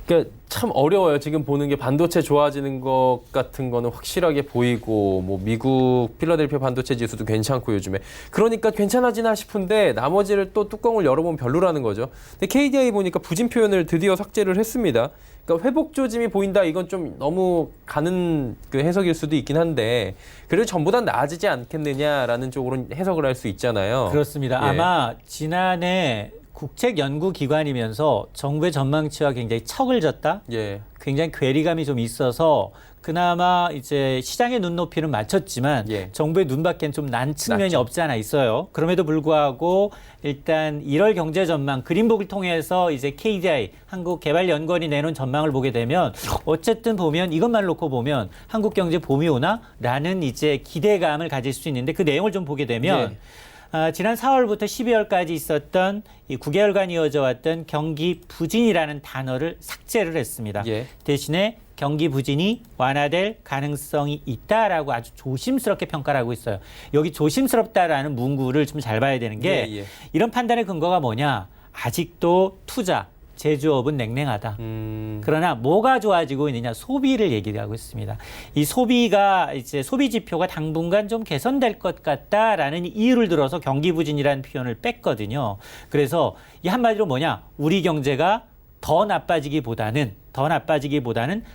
그러니까 참 어려워요. 지금 보는 게 반도체 좋아지는 것 같은 거는 확실하게 보이고, 뭐 미국 필라델피아 반도체 지수도 괜찮고 요즘에. 그러니까 괜찮아지나 싶은데 나머지를 또 뚜껑을 열어보면 별로라는 거죠. 근데 KDI 보니까 부진 표현을 드디어 삭제를 했습니다. 그러니까 회복 조짐이 보인다. 이건 좀 너무 가는 그 해석일 수도 있긴 한데, 그래도 전부 다 나아지지 않겠느냐라는 쪽으로 해석을 할 수 있잖아요. 그렇습니다. 예. 아마 지난해 국책연구기관이면서 정부의 전망치와 굉장히 척을 졌다. 예. 굉장히 괴리감이 좀 있어서 그나마 이제 시장의 눈높이는 맞췄지만 예. 정부의 눈밖엔 좀 난 측면이 낮죠. 없지 않아 있어요. 그럼에도 불구하고 일단 1월 경제 전망 그린북을 통해서 이제 KDI 한국개발연구원이 내놓은 전망을 보게 되면, 어쨌든 보면 이것만 놓고 보면 한국 경제 봄이 오나라는 이제 기대감을 가질 수 있는데, 그 내용을 좀 보게 되면 지난 4월부터 12월까지 있었던 이 9개월간 이어져 왔던 경기 부진이라는 단어를 삭제를 했습니다. 예. 대신에 경기 부진이 완화될 가능성이 있다라고 아주 조심스럽게 평가를 하고 있어요. 여기 조심스럽다라는 문구를 좀 잘 봐야 되는 게, 예, 예. 이런 판단의 근거가 뭐냐? 아직도 투자, 제조업은 냉랭하다. 그러나 뭐가 좋아지고 있느냐? 소비를 얘기하고 있습니다. 이 소비가 이제 소비 지표가 당분간 좀 개선될 것 같다라는 이유를 들어서 경기 부진이라는 표현을 뺐거든요. 그래서 이 한마디로 뭐냐? 우리 경제가 더 나빠지기보다는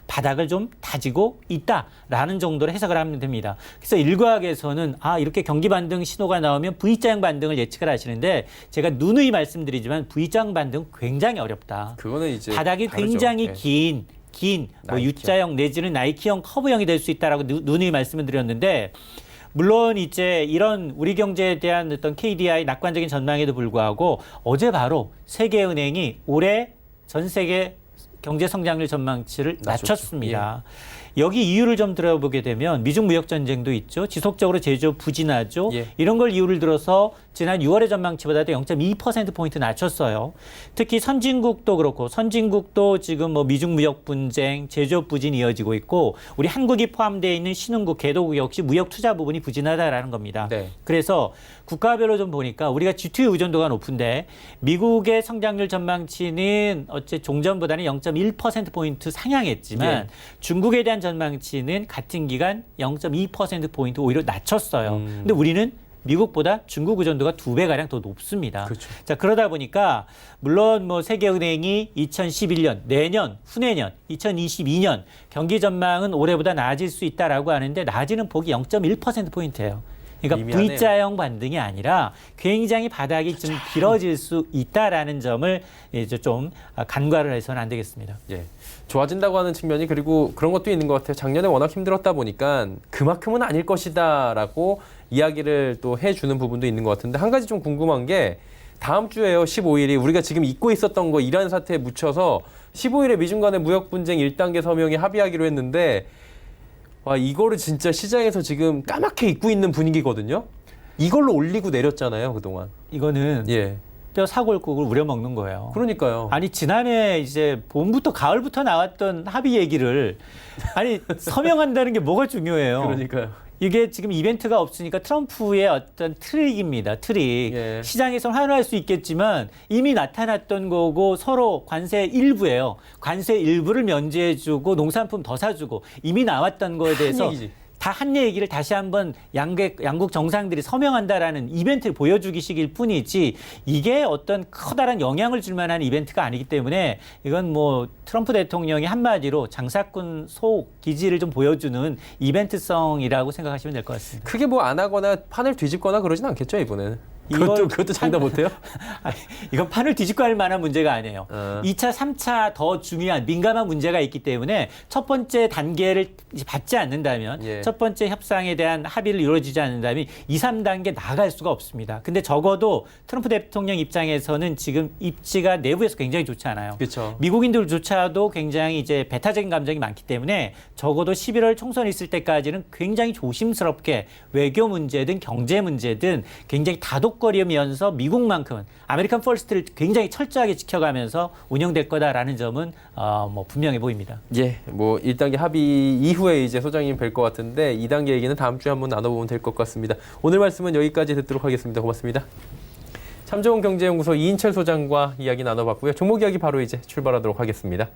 바닥을 좀 다지고 있다라는 정도로 해석을 하면 됩니다. 그래서 일각에서는 이렇게 경기 반등 신호가 나오면 V자형 반등을 예측을 하시는데, 제가 누누이 말씀드리지만 V자형 반등 굉장히 어렵다. 그거는 이제 바닥이 다르죠. 굉장히 예. 긴 뭐 나이키형. U자형 내지는 나이키형 커브형이 될 수 있다라고 누누이 말씀을 드렸는데, 물론 이제 이런 우리 경제에 대한 어떤 KDI 낙관적인 전망에도 불구하고 어제 바로 세계은행이 올해 전 세계 경제 성장률 전망치를 낮췄습니다. 여기 이유를 좀 들어보게 되면 미중 무역 전쟁도 있죠. 지속적으로 제조업 부진하죠. 예. 이런 걸 이유를 들어서 지난 6월의 전망치보다도 0.2%포인트 낮췄어요. 특히 선진국도 그렇고 선진국도 지금 뭐 미중 무역 분쟁, 제조업 부진이 이어지고 있고 우리 한국이 포함되어 있는 신흥국, 개도국 역시 무역 투자 부분이 부진하다라는 겁니다. 네. 그래서 국가별로 좀 보니까 우리가 G2의 의존도가 높은데 미국의 성장률 전망치는 어째 종전보다는 0.1%포인트 상향했지만 예. 중국에 대한 전망치는 같은 기간 0.2%포인트 오히려 낮췄어요. 근데 우리는 미국보다 중국 의존도가 2배가량 더 높습니다. 그렇죠. 자, 그러다 보니까 물론 뭐 세계은행이 2011년, 내년, 후내년, 2022년 경기 전망은 올해보다 나아질 수 있다라고 하는데 나아지는 폭이 0.1%포인트예요. 그러니까 미미하네요. V자형 반등이 아니라 굉장히 바닥이 좀 길어질 수 있다라는 점을 이제 좀 간과를 해서는 안 되겠습니다. 예. 좋아진다고 하는 측면이 그리고 그런 것도 있는 것 같아요. 작년에 워낙 힘들었다 보니까 그만큼은 아닐 것이다라고 이야기를 또 해주는 부분도 있는 것 같은데 한 가지 좀 궁금한 게 다음 주에요. 15일이 우리가 지금 잊고 있었던 거 이란 사태에 묻혀서 15일에 미중 간의 무역 분쟁 1단계 서명에 합의하기로 했는데 와, 이거를 진짜 시장에서 지금 까맣게 잊고 있는 분위기거든요. 이걸로 올리고 내렸잖아요, 그동안. 이거는 예. 뼈 사골국을 우려먹는 거예요. 그러니까요. 아니 지난해 이제 봄부터 가을부터 나왔던 합의 얘기를 아니 서명한다는 게 뭐가 중요해요. 그러니까요. 이게 지금 이벤트가 없으니까 트럼프의 어떤 트릭입니다. 트릭. 예. 시장에서 환호할 수 있겠지만 이미 나타났던 거고 서로 관세 일부예요. 관세 일부를 면제해주고 농산품 더 사주고 이미 나왔던 거에 대해서 얘기지. 다 한 얘기를 다시 한번 양국 정상들이 서명한다라는 이벤트를 보여주기식일 뿐이지 이게 어떤 커다란 영향을 줄 만한 이벤트가 아니기 때문에 이건 뭐 트럼프 대통령이 한마디로 장사꾼 속 기지를 좀 보여주는 이벤트성이라고 생각하시면 될 것 같습니다. 크게 뭐 안 하거나 판을 뒤집거나 그러진 않겠죠, 이번에는. 이걸 그것도 장담 못해요? 아니, 이건 판을 뒤집고 할 만한 문제가 아니에요. 2차, 3차 더 중요한 민감한 문제가 있기 때문에 첫 번째 단계를 이제 받지 않는다면 예. 첫 번째 협상에 대한 합의를 이루어지지 않는다면 2, 3단계 나갈 수가 없습니다. 근데 적어도 트럼프 대통령 입장에서는 지금 입지가 내부에서 굉장히 좋지 않아요. 그렇죠. 미국인들조차도 굉장히 이제 배타적인 감정이 많기 때문에 적어도 11월 총선이 있을 때까지는 굉장히 조심스럽게 외교 문제든 경제 문제든 굉장히 다독거리면서 미국만큼은 아메리칸 퍼스트를 굉장히 철저하게 지켜가면서 운영될 거다라는 점은 뭐 분명해 보입니다. 예, 뭐 1단계 합의 이후에 이제 소장님 뵐 것 같은데 2단계 얘기는 다음 주에 한번 나눠보면 될 것 같습니다. 오늘 말씀은 여기까지 듣도록 하겠습니다. 고맙습니다. 참 좋은 경제연구소 이인철 소장과 이야기 나눠봤고요. 종목 이야기 바로 이제 출발하도록 하겠습니다.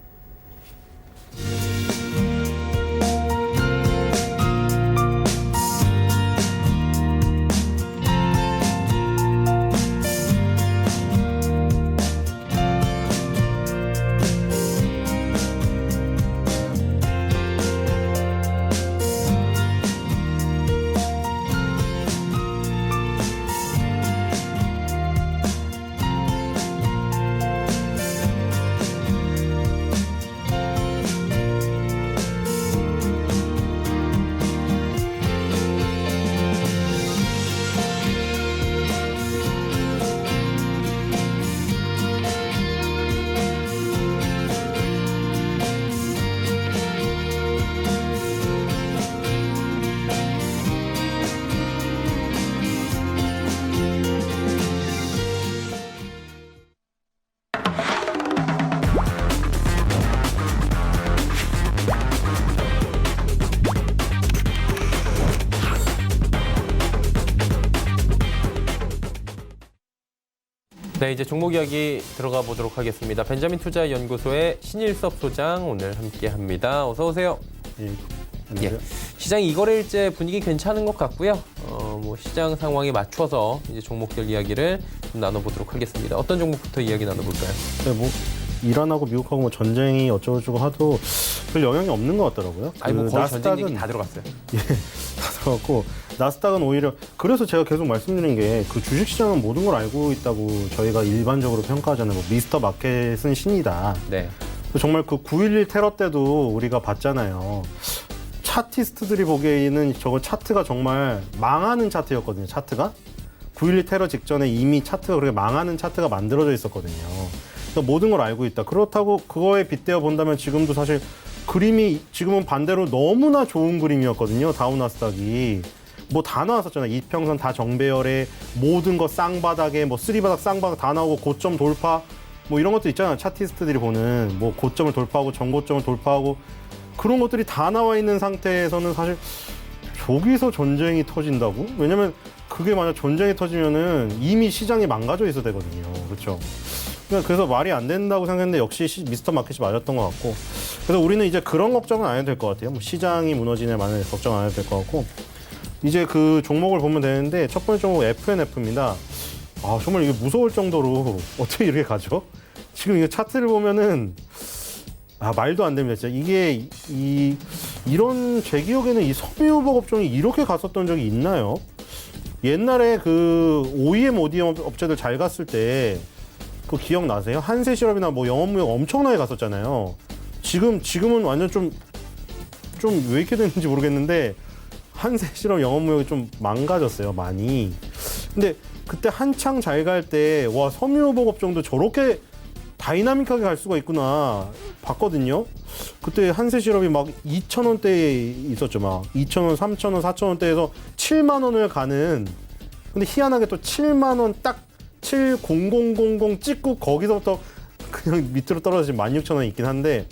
네, 이제 종목 이야기 들어가 보도록 하겠습니다. 벤자민 투자연구소의 신일섭 소장 오늘 함께합니다. 어서 오세요. 예, 시장 2거래일째 분위기 괜찮은 것 같고요. 뭐 시장 상황에 맞춰서 이제 종목들 이야기를 좀 나눠보도록 하겠습니다. 어떤 종목부터 이야기 나눠볼까요? 네, 뭐 이란하고 미국하고 뭐 전쟁이 어쩌고저쩌고 하도 별 영향이 없는 것 같더라고요. 아니 뭐 거의 전쟁 얘기 나스닥은 다 들어갔어요. 예, 다 들어갔고 나스닥은 오히려 그래서 제가 계속 말씀드린 게 그 주식시장은 모든 걸 알고 있다고 저희가 일반적으로 평가하잖아요. 뭐 미스터 마켓은 신이다. 네. 정말 그 9.11 테러 때도 우리가 봤잖아요. 차티스트들이 보기에는 저거 차트가 정말 망하는 차트였거든요. 차트가 9.11 테러 직전에 이미 차트가 그렇게 망하는 차트가 만들어져 있었거든요. 그러니까 모든 걸 알고 있다. 그렇다고 그거에 빗대어 본다면 지금도 사실 그림이 지금은 반대로 너무나 좋은 그림이었거든요. 다우나스닥이. 뭐 다 나왔었잖아요. 이평선 다 정배열에 모든 거 쌍바닥에 뭐 쓰리바닥 쌍바닥 다 나오고 고점 돌파 뭐 이런 것도 있잖아요. 차티스트들이 보는 뭐 고점을 돌파하고 전고점을 돌파하고 그런 것들이 다 나와 있는 상태에서는 사실 저기서 전쟁이 터진다고? 왜냐면 그게 만약 전쟁이 터지면은 이미 시장이 망가져 있어야 되거든요. 그렇죠? 그래서 말이 안 된다고 생각했는데 역시 미스터 마켓이 맞았던 것 같고 그래서 우리는 이제 그런 걱정은 안 해도 될 것 같아요. 뭐 시장이 무너지네 만에 걱정 안 해도 될 것 같고 이제 그 종목을 보면 되는데 첫 번째 종목 FNF입니다. 아 정말 이게 무서울 정도로 어떻게 이렇게 가죠? 지금 이거 차트를 보면은 말도 안 됩니다. 진짜 이게 이런 제 기억에는 이 섬유유복 업종이 이렇게 갔었던 적이 있나요? 옛날에 그 OEM 업체들 잘 갔을 때 그거 기억나세요? 한세실업이나 뭐 영업무역 엄청나게 갔었잖아요. 지금은 완전 좀 왜 이렇게 됐는지 모르겠는데 한세실업 영업무역이 좀 망가졌어요, 많이. 근데 그때 한창 잘 갈 때 와 섬유유복 업종도 저렇게 다이나믹하게 갈 수가 있구나 봤거든요. 그때 한세실업이 막 2,000원대에 있었죠. 막 2,000원, 3,000원, 4,000원대에서 7만 원을 가는 근데 희한하게 또 7만 원 딱 70000 찍고 거기서부터 그냥 밑으로 떨어져서 16,000원이 있긴 한데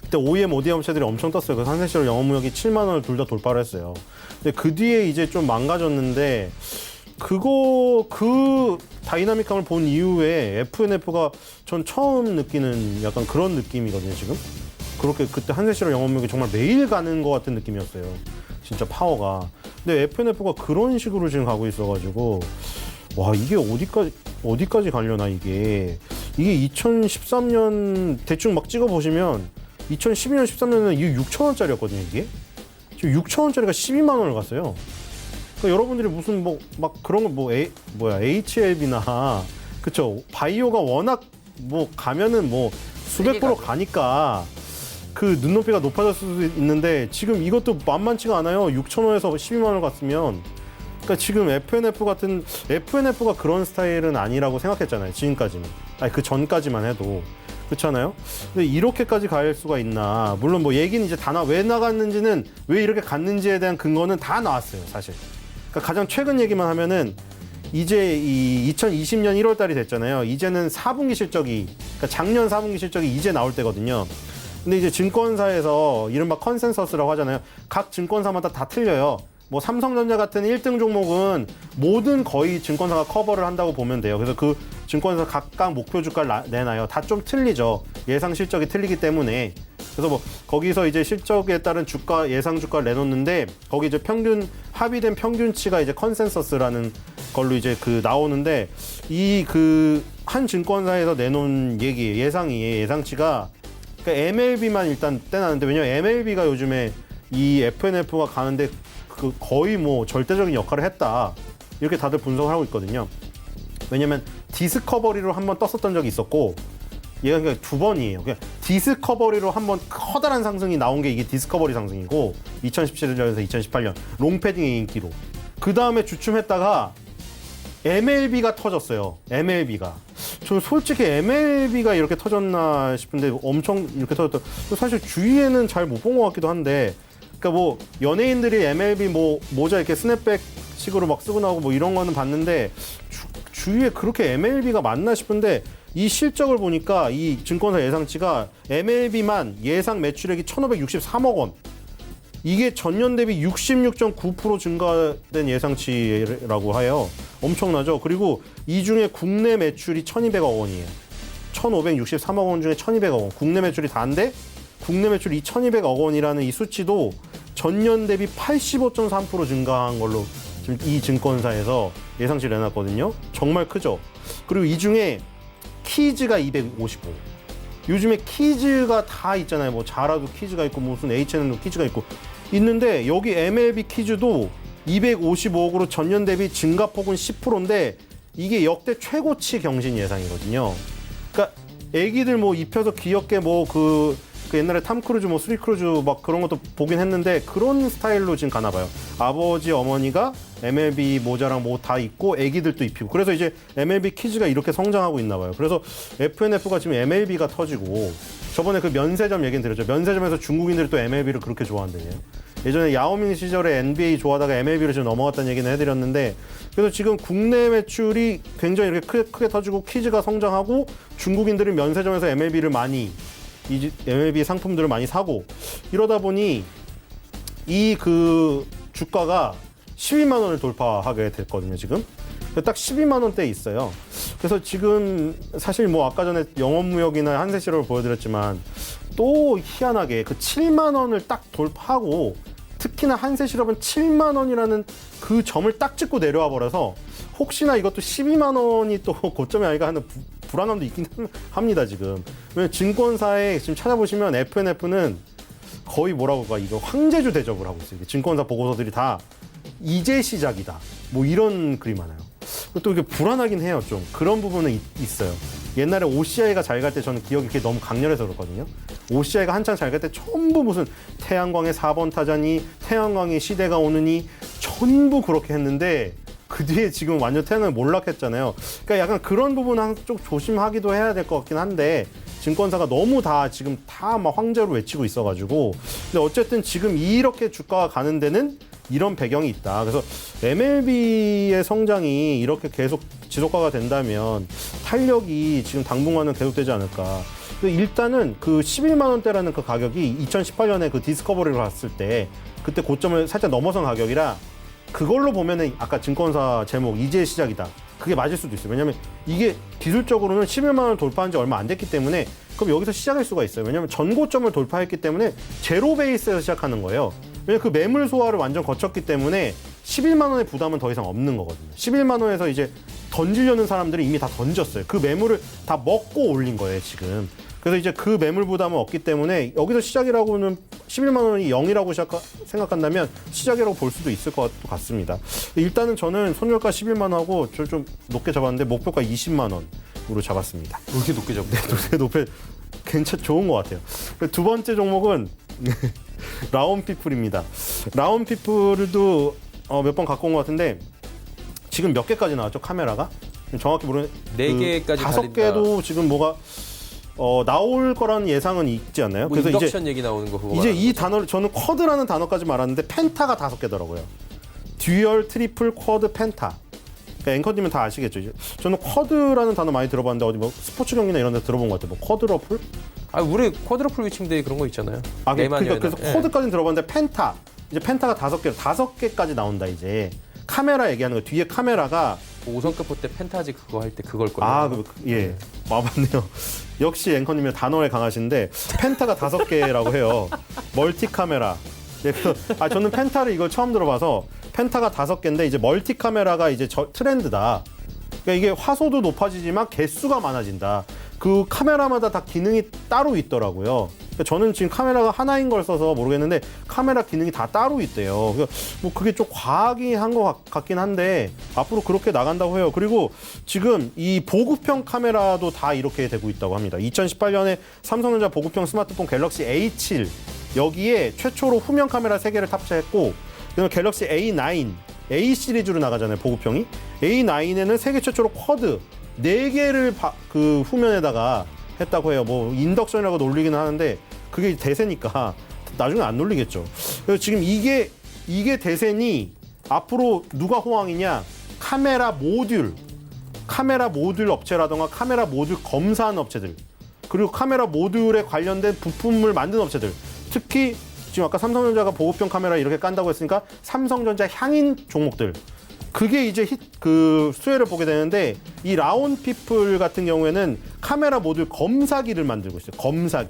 그때 OEM 업체들이 엄청 떴어요. 그래서 한세실업 영업무역이 7만 원을 둘 다 돌파를 했어요. 근데 그 뒤에 이제 좀 망가졌는데 그 다이나믹함을 본 이후에 FNF가 전 처음 느끼는 약간 그런 느낌이거든요, 지금. 그렇게 그때 한세실업 영업무역이 정말 매일 가는 것 같은 느낌이었어요. 진짜 파워가. 근데 FNF가 그런 식으로 지금 가고 있어가지고, 와, 이게 어디까지 가려나, 이게. 이게 2013년 대충 막 찍어보시면, 2012년, 13년에는 이게 6,000원짜리였거든요, 이게. 지금 6,000원짜리가 12만 원을 갔어요. 그러니까 여러분들이 무슨 막 그런 거 HLB나 그쵸 바이오가 워낙 뭐 가면은 뭐 수백 프로 가니까 그 눈높이가 높아질 수도 있는데 지금 이것도 만만치가 않아요. 6,000원에서 12만 원 갔으면 그러니까 지금 FNF가 그런 스타일은 아니라고 생각했잖아요. 지금까지는 아니 그 전까지만 해도 그렇잖아요. 근데 이렇게까지 갈 수가 있나? 물론 뭐 얘기는 이제 왜 나갔는지는 왜 이렇게 갔는지에 대한 근거는 다 나왔어요, 사실. 그러니까 가장 최근 얘기만 하면은 이제 이 2020년 1월 달이 됐잖아요. 이제는 4분기 실적이 그러니까 작년 4분기 실적이 이제 나올 때거든요. 근데 이제 증권사에서 이른바 컨센서스라고 하잖아요. 각 증권사마다 다 틀려요. 뭐 삼성전자 같은 1등 종목은 모든 거의 증권사가 커버를 한다고 보면 돼요. 그래서 그 증권사 각각 목표 주가를 내놔요. 다 좀 틀리죠. 예상 실적이 틀리기 때문에. 그래서 뭐 거기서 이제 실적에 따른 예상 주가를 내놓는데 거기 이제 합의된 평균치가 이제 컨센서스라는 걸로 이제 나오는데 이 한 증권사에서 내놓은 예상치가 그러니까 MLB만 일단 떼놨는데 왜냐면 MLB가 요즘에 이 FNF가 가는데 거의 뭐 절대적인 역할을 했다. 이렇게 다들 분석을 하고 있거든요. 왜냐면 디스커버리로 한번 떴었던 적이 있었고 얘가 그러니까 두 번이에요. 그러니까 디스커버리로 한번 커다란 상승이 나온 게 이게 디스커버리 상승이고 2017년에서 2018년 롱패딩의 인기로 그 다음에 주춤했다가 MLB가 터졌어요. MLB가 저 솔직히 MLB가 이렇게 터졌나 싶은데 엄청 이렇게 터졌다. 사실 주위에는 잘 못 본 것 같기도 한데 그러니까 뭐 연예인들이 MLB 모자 이렇게 스냅백식으로 막 쓰고 나오고 뭐 이런 거는 봤는데 주위에 그렇게 MLB가 맞나 싶은데 이 실적을 보니까 이 증권사 예상치가 MLB만 예상 매출액이 1,563억 원. 이게 전년 대비 66.9% 증가된 예상치라고 해요. 엄청나죠? 그리고 이 중에 국내 매출이 1,200억 원이에요. 1,563억 원 중에 1,200억 원. 국내 매출이 다인데 국내 매출이 2,200억 원이라는 이 수치도 전년 대비 85.3% 증가한 걸로 지금 이 증권사에서 예상치를 내놨거든요. 정말 크죠? 그리고 이 중에 키즈가 255. 요즘에 키즈가 다 있잖아요. 뭐 자라도 키즈가 있고 무슨 H&M도 키즈가 있는데 여기 MLB 키즈도 255억으로 전년 대비 증가폭은 10%인데 이게 역대 최고치 경신 예상이거든요. 그러니까 애기들 뭐 입혀서 귀엽게 그 옛날에 탐 크루즈 스리 크루즈 막 그런 것도 보긴 했는데 그런 스타일로 지금 가나 봐요. 아버지 어머니가 MLB 모자랑 뭐 다 입고 애기들도 입히고 그래서 이제 MLB 키즈가 이렇게 성장하고 있나 봐요. 그래서 FNF가 지금 MLB가 터지고 저번에 그 면세점 얘기는 드렸죠. 면세점에서 중국인들이 또 MLB를 그렇게 좋아한대요. 예전에 야오밍 시절에 NBA 좋아하다가 MLB로 지금 넘어갔다는 얘기는 해드렸는데 그래서 지금 국내 매출이 굉장히 이렇게 크게 터지고 키즈가 성장하고 중국인들이 면세점에서 MLB 상품들을 많이 사고 이러다 보니 이 그 주가가 12만 원을 돌파하게 됐거든요, 지금. 딱 12만 원대에 있어요. 그래서 지금 사실 뭐 아까 전에 영업무역이나 한세실업을 보여드렸지만 또 희한하게 그 7만 원을 딱 돌파하고 특히나 한세실업은 7만 원이라는 그 점을 딱 찍고 내려와 버려서 혹시나 이것도 12만 원이 또 고점이 아닌가 하는 불안감도 있긴 합니다, 지금. 왜냐면 증권사에 지금 찾아보시면 FNF는 거의 뭐라고 할까, 이거 황제주 대접을 하고 있어요. 증권사 보고서들이 다 이제 시작이다. 뭐 이런 글이 많아요. 또 이게 불안하긴 해요, 좀. 그런 부분은 있어요. 옛날에 OCI가 잘 갈 때 저는 기억이 이렇게 너무 강렬해서 그렇거든요. OCI가 한창 잘 갈 때 전부 무슨 태양광의 4번 타자니, 태양광의 시대가 오느니 전부 그렇게 했는데 그 뒤에 지금 완전 태양광이 몰락했잖아요. 그러니까 약간 그런 부분 좀 조심하기도 해야 될 것 같긴 한데 증권사가 너무 다 지금 다 막 황제로 외치고 있어가지고 근데 어쨌든 지금 이렇게 주가가 가는 데는 이런 배경이 있다. 그래서 MLB의 성장이 이렇게 계속 지속화가 된다면 탄력이 지금 당분간은 계속되지 않을까. 일단은 그 11만 원대라는 그 가격이 2018년에 그 디스커버리를 갔을 때 그때 고점을 살짝 넘어선 가격이라 그걸로 보면은 아까 증권사 제목 이제 시작이다. 그게 맞을 수도 있어요. 왜냐하면 이게 기술적으로는 11만 원을 돌파한 지 얼마 안 됐기 때문에 그럼 여기서 시작할 수가 있어요. 왜냐하면 전고점을 돌파했기 때문에 제로 베이스에서 시작하는 거예요. 왜냐면 그 매물 소화를 완전 거쳤기 때문에 11만 원의 부담은 더 이상 없는 거거든요. 11만 원에서 이제 던지려는 사람들이 이미 다 던졌어요. 그 매물을 다 먹고 올린 거예요, 지금. 그래서 이제 그 매물 부담은 없기 때문에 여기서 시작이라고는 11만 원이 0이라고 생각한다면 시작이라고 볼 수도 있을 것 같습니다. 일단은 저는 손절가 11만 원하고 저 좀 높게 잡았는데 목표가 20만 원으로 잡았습니다. 이렇게 높게 잡고 네, 높게 좋은 것 같아요. 두 번째 종목은 라온피플입니다. 라온피플도 몇 번 갖고 온 것 같은데 지금 몇 개까지 나왔죠, 카메라가? 정확히 모르는 4개까지 5개도 지금 뭐가 나올 거라는 예상은 있지 않나요? 뭐 그래서 인덕션 얘기 나오는 거 그거 이제 이 단어를 저는 쿼드라는 단어까지 말았는데 펜타가 5개더라고요. 듀얼, 트리플, 쿼드, 펜타. 그러니까 앵커님은 다 아시겠죠. 이제 저는 쿼드라는 단어 많이 들어봤는데 어디 뭐 스포츠 경기나 이런 데 들어본 것 같아요. 뭐 쿼드러플? 우리 쿼드러플 위칭데이 그런 거 있잖아요. 그러니까 그래서 쿼드까지는 들어봤는데 펜타. 이제 펜타가 5개까지 나온다 이제. 카메라 얘기하는 거. 뒤에 카메라가 5성급 볼 때 펜타지 그거 할 때 그걸 거예요. 예. 맞네요. 역시 앵커님이 단어에 강하신데 펜타가 5개라고 해요. 멀티 카메라. 예, 그래서 저는 펜타를 이걸 처음 들어봐서 펜타가 5개인데 이제 멀티 카메라가 이제 트렌드다. 그러니까 이게 화소도 높아지지만 개수가 많아진다. 그 카메라마다 다 기능이 따로 있더라고요. 그러니까 저는 지금 카메라가 하나인 걸 써서 모르겠는데 카메라 기능이 다 따로 있대요. 그러니까 뭐 그게 좀 과하게 한 것 같긴 한데 앞으로 그렇게 나간다고 해요. 그리고 지금 이 보급형 카메라도 다 이렇게 되고 있다고 합니다. 2018년에 삼성전자 보급형 스마트폰 갤럭시 A7 여기에 최초로 후면 카메라 3개를 탑재했고 그다음에 갤럭시 A9 A 시리즈로 나가잖아요, 보급형이. A9에는 세계 최초로 쿼드 4개를 그 후면에다가 했다고 해요. 뭐 인덕션이라고 놀리기는 하는데 그게 대세니까 나중에 안 놀리겠죠. 그래서 지금 이게 대세니 앞으로 누가 호황이냐? 카메라 모듈 업체라던가 카메라 모듈 검사하는 업체들 그리고 카메라 모듈에 관련된 부품을 만드는 업체들 특히 지금 아까 삼성전자가 보급형 카메라 이렇게 깐다고 했으니까 삼성전자 향인 종목들 그게 이제 그 수혜를 보게 되는데 이 라온피플 같은 경우에는 카메라 모듈 검사기를 만들고 있어요. 검사기.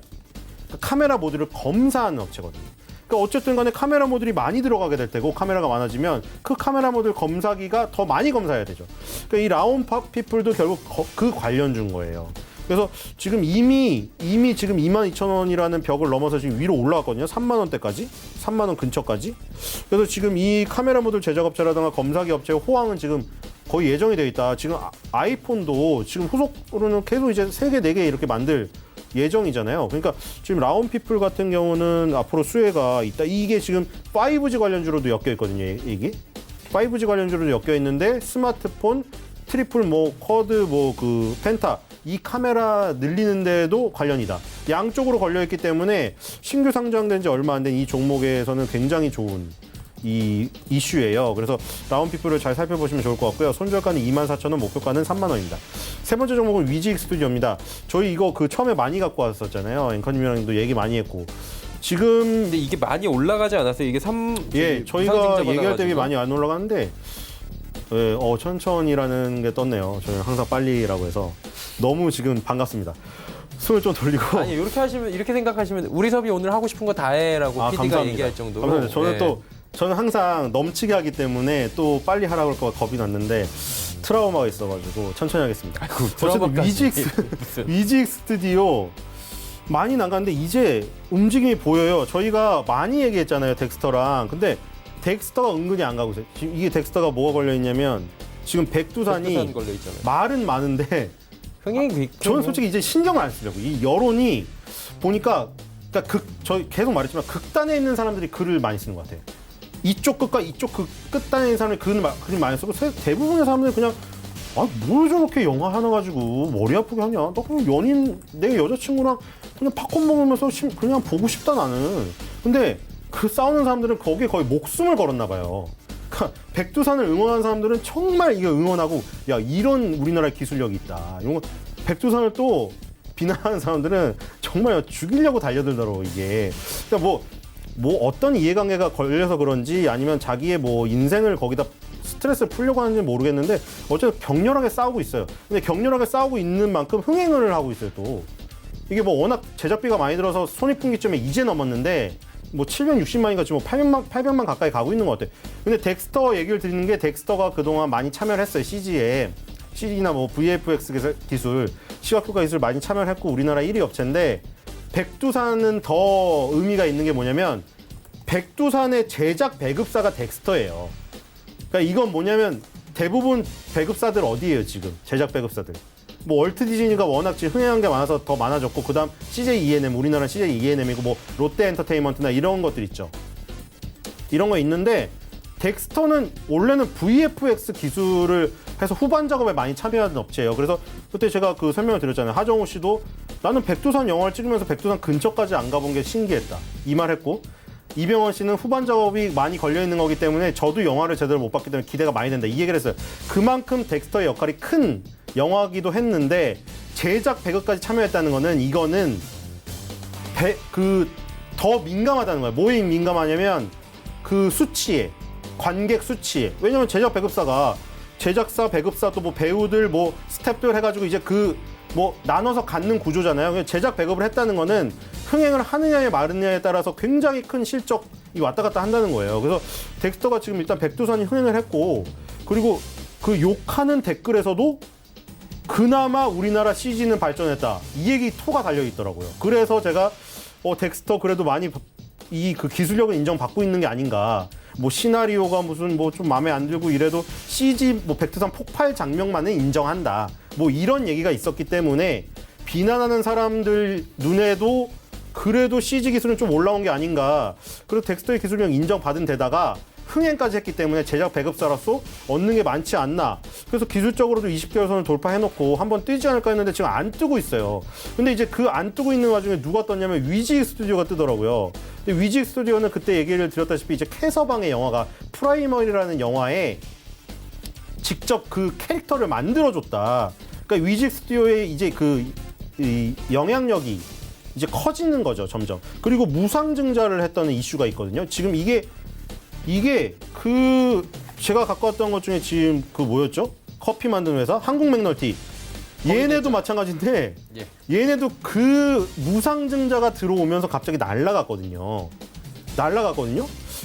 카메라 모듈을 검사하는 업체거든요. 그러니까 어쨌든 간에 카메라 모듈이 많이 들어가게 될 테고 카메라가 많아지면 그 카메라 모듈 검사기가 더 많이 검사해야 되죠. 그러니까 이 라온피플도 결국 그 관련 준 거예요. 그래서 지금 이미 지금 22,000원이라는 벽을 넘어서 지금 위로 올라왔거든요. 3만 원대까지, 3만 원 근처까지. 그래서 지금 이 카메라 모듈 제작업체라든가 검사기 업체의 호황은 지금 거의 예정이 되어 있다. 지금 아이폰도 지금 후속으로는 계속 이제 3개, 4개 이렇게 만들 예정이잖아요. 그러니까 지금 라온피플 같은 경우는 앞으로 수혜가 있다. 이게 지금 5G 관련주로도 엮여 있거든요. 이게 5G 관련주로도 엮여 있는데 스마트폰, 트리플 쿼드 펜타 이 카메라 늘리는 데도 관련이다. 양쪽으로 걸려있기 때문에 신규 상장된 지 얼마 안 된 이 종목에서는 굉장히 좋은 이 이슈예요. 그래서 라운피플을 잘 살펴보시면 좋을 것 같고요. 손절가는 24,000원, 목표가는 3만 원입니다. 세 번째 종목은 위지익 스튜디오입니다. 저희 이거 그 처음에 많이 갖고 왔었잖아요. 앵커님이랑도 얘기 많이 했고 지금 근데 이게 많이 올라가지 않았어요? 이게 저희가 얘기할 때 많이 안 올라가는데 천천히라는 게 떴네요. 저는 항상 빨리라고 해서 너무 지금 반갑습니다. 숨을 좀 돌리고. 아니 이렇게 생각하시면 우리 섭이 오늘 하고 싶은 거 다 해라고 PD가 감사합니다. 얘기할 정도로. 감사합니다. 저는 항상 넘치게 하기 때문에 또 빨리 하라고 할까 겁이 났는데 트라우마가 있어가지고 천천히 하겠습니다. 어쨌든 위지익 스튜디오 많이 나갔는데 이제 움직임이 보여요. 저희가 많이 얘기했잖아요, 덱스터랑. 근데 덱스터가 은근히 안 가고 있어요. 지금 이게 덱스터가 뭐가 걸려 있냐면 지금 백두산이 걸려 있잖아요. 말은 많은데 흥행 저는 솔직히 이제 신경을 안 쓰려고. 이 여론이 보니까 그러니까 저희 계속 말했지만 극단에 있는 사람들이 글을 많이 쓰는 것 같아요. 이쪽 끝과 이쪽 끝단에 있는 사람들이 글을 많이 쓰고 대부분의 사람들은 그냥 뭘 저렇게 영화 하나 가지고 머리 아프게 하냐. 나 그냥 연인 내 여자친구랑 그냥 팝콘 먹으면서 그냥 보고 싶다 나는. 근데 그 싸우는 사람들은 거기에 거의 목숨을 걸었나 봐요. 그러니까 백두산을 응원하는 사람들은 정말 이거 응원하고 야 이런 우리나라의 기술력이 있다. 이런 거 백두산을 또 비난하는 사람들은 정말 죽이려고 달려들더라고 이게. 그러니까 뭐 어떤 이해관계가 걸려서 그런지 아니면 자기의 뭐 인생을 거기다 스트레스를 풀려고 하는지 모르겠는데 어쨌든 격렬하게 싸우고 있어요. 근데 격렬하게 싸우고 있는 만큼 흥행을 하고 있어요 또. 이게 뭐 워낙 제작비가 많이 들어서 손익분기점에 이제 넘었는데 뭐 760만인가 지금 800만 가까이 가고 있는 것 같아요. 근데 덱스터 얘기를 드리는 게 덱스터가 그동안 많이 참여를 했어요. CG에. CG나 뭐 VFX 기술, 시각효과 기술 많이 참여를 했고 우리나라 1위 업체인데 백두산은 더 의미가 있는 게 뭐냐면 백두산의 제작 배급사가 덱스터예요. 그러니까 이건 뭐냐면 대부분 배급사들 어디예요 지금? 제작 배급사들. 뭐 월트 디즈니가 워낙 지금 흥행한 게 많아서 더 많아졌고 그다음 CJ ENM, 우리나라 CJ ENM이고 뭐 롯데 엔터테인먼트나 이런 것들 있죠. 이런 거 있는데 덱스터는 원래는 VFX 기술을 해서 후반 작업에 많이 참여하는 업체예요. 그래서 그때 제가 그 설명을 드렸잖아요. 하정우 씨도 나는 백두산 영화를 찍으면서 백두산 근처까지 안 가본 게 신기했다. 이 말 했고 이병헌 씨는 후반 작업이 많이 걸려 있는 거기 때문에 저도 영화를 제대로 못 봤기 때문에 기대가 많이 된다. 이 얘기를 했어요. 그만큼 덱스터의 역할이 큰 영화기도 했는데 제작 배급까지 참여했다는 거는 이거는 더 민감하다는 거예요. 뭐에 민감하냐면 그 수치에 관객 수치에. 왜냐면 제작 배급사가 제작사 배급사 또 뭐 배우들 뭐 스태프들 해가지고 이제 뭐 나눠서 갖는 구조잖아요. 제작 배급을 했다는 거는 흥행을 하느냐에 마느냐에 따라서 굉장히 큰 실적이 왔다 갔다 한다는 거예요. 그래서 덱스터가 지금 일단 백두산이 흥행을 했고 그리고 그 욕하는 댓글에서도 그나마 우리나라 CG는 발전했다. 이 얘기 토가 달려 있더라고요. 그래서 제가 덱스터 그래도 많이 그 기술력을 인정받고 있는 게 아닌가. 뭐 시나리오가 무슨 뭐 좀 마음에 안 들고 이래도 CG 뭐 백두산 폭발 장면만은 인정한다. 뭐 이런 얘기가 있었기 때문에 비난하는 사람들 눈에도 그래도 CG 기술은 좀 올라온 게 아닌가. 그래서 덱스터의 기술력 인정받은 데다가 흥행까지 했기 때문에 제작 배급사로서 얻는 게 많지 않나. 그래서 기술적으로도 20개월 선을 돌파해놓고 한번 뜨지 않을까 했는데 지금 안 뜨고 있어요. 근데 이제 그 안 뜨고 있는 와중에 누가 떴냐면 위지익 스튜디오가 뜨더라고요. 근데 위지익 스튜디오는 그때 얘기를 드렸다시피 이제 캐서방의 영화가 프라이머리라는 영화에 직접 그 캐릭터를 만들어줬다. 그러니까 위지익 스튜디오의 이제 이 영향력이 이제 커지는 거죠, 점점. 그리고 무상증자를 했다는 이슈가 있거든요. 지금 이게 제가 갖고 왔던 것 중에 지금 뭐였죠? 커피 만드는 회사? 한국 맥널티. 얘네도 마찬가지인데 얘네도 그 무상증자가 들어오면서 갑자기 날아갔거든요.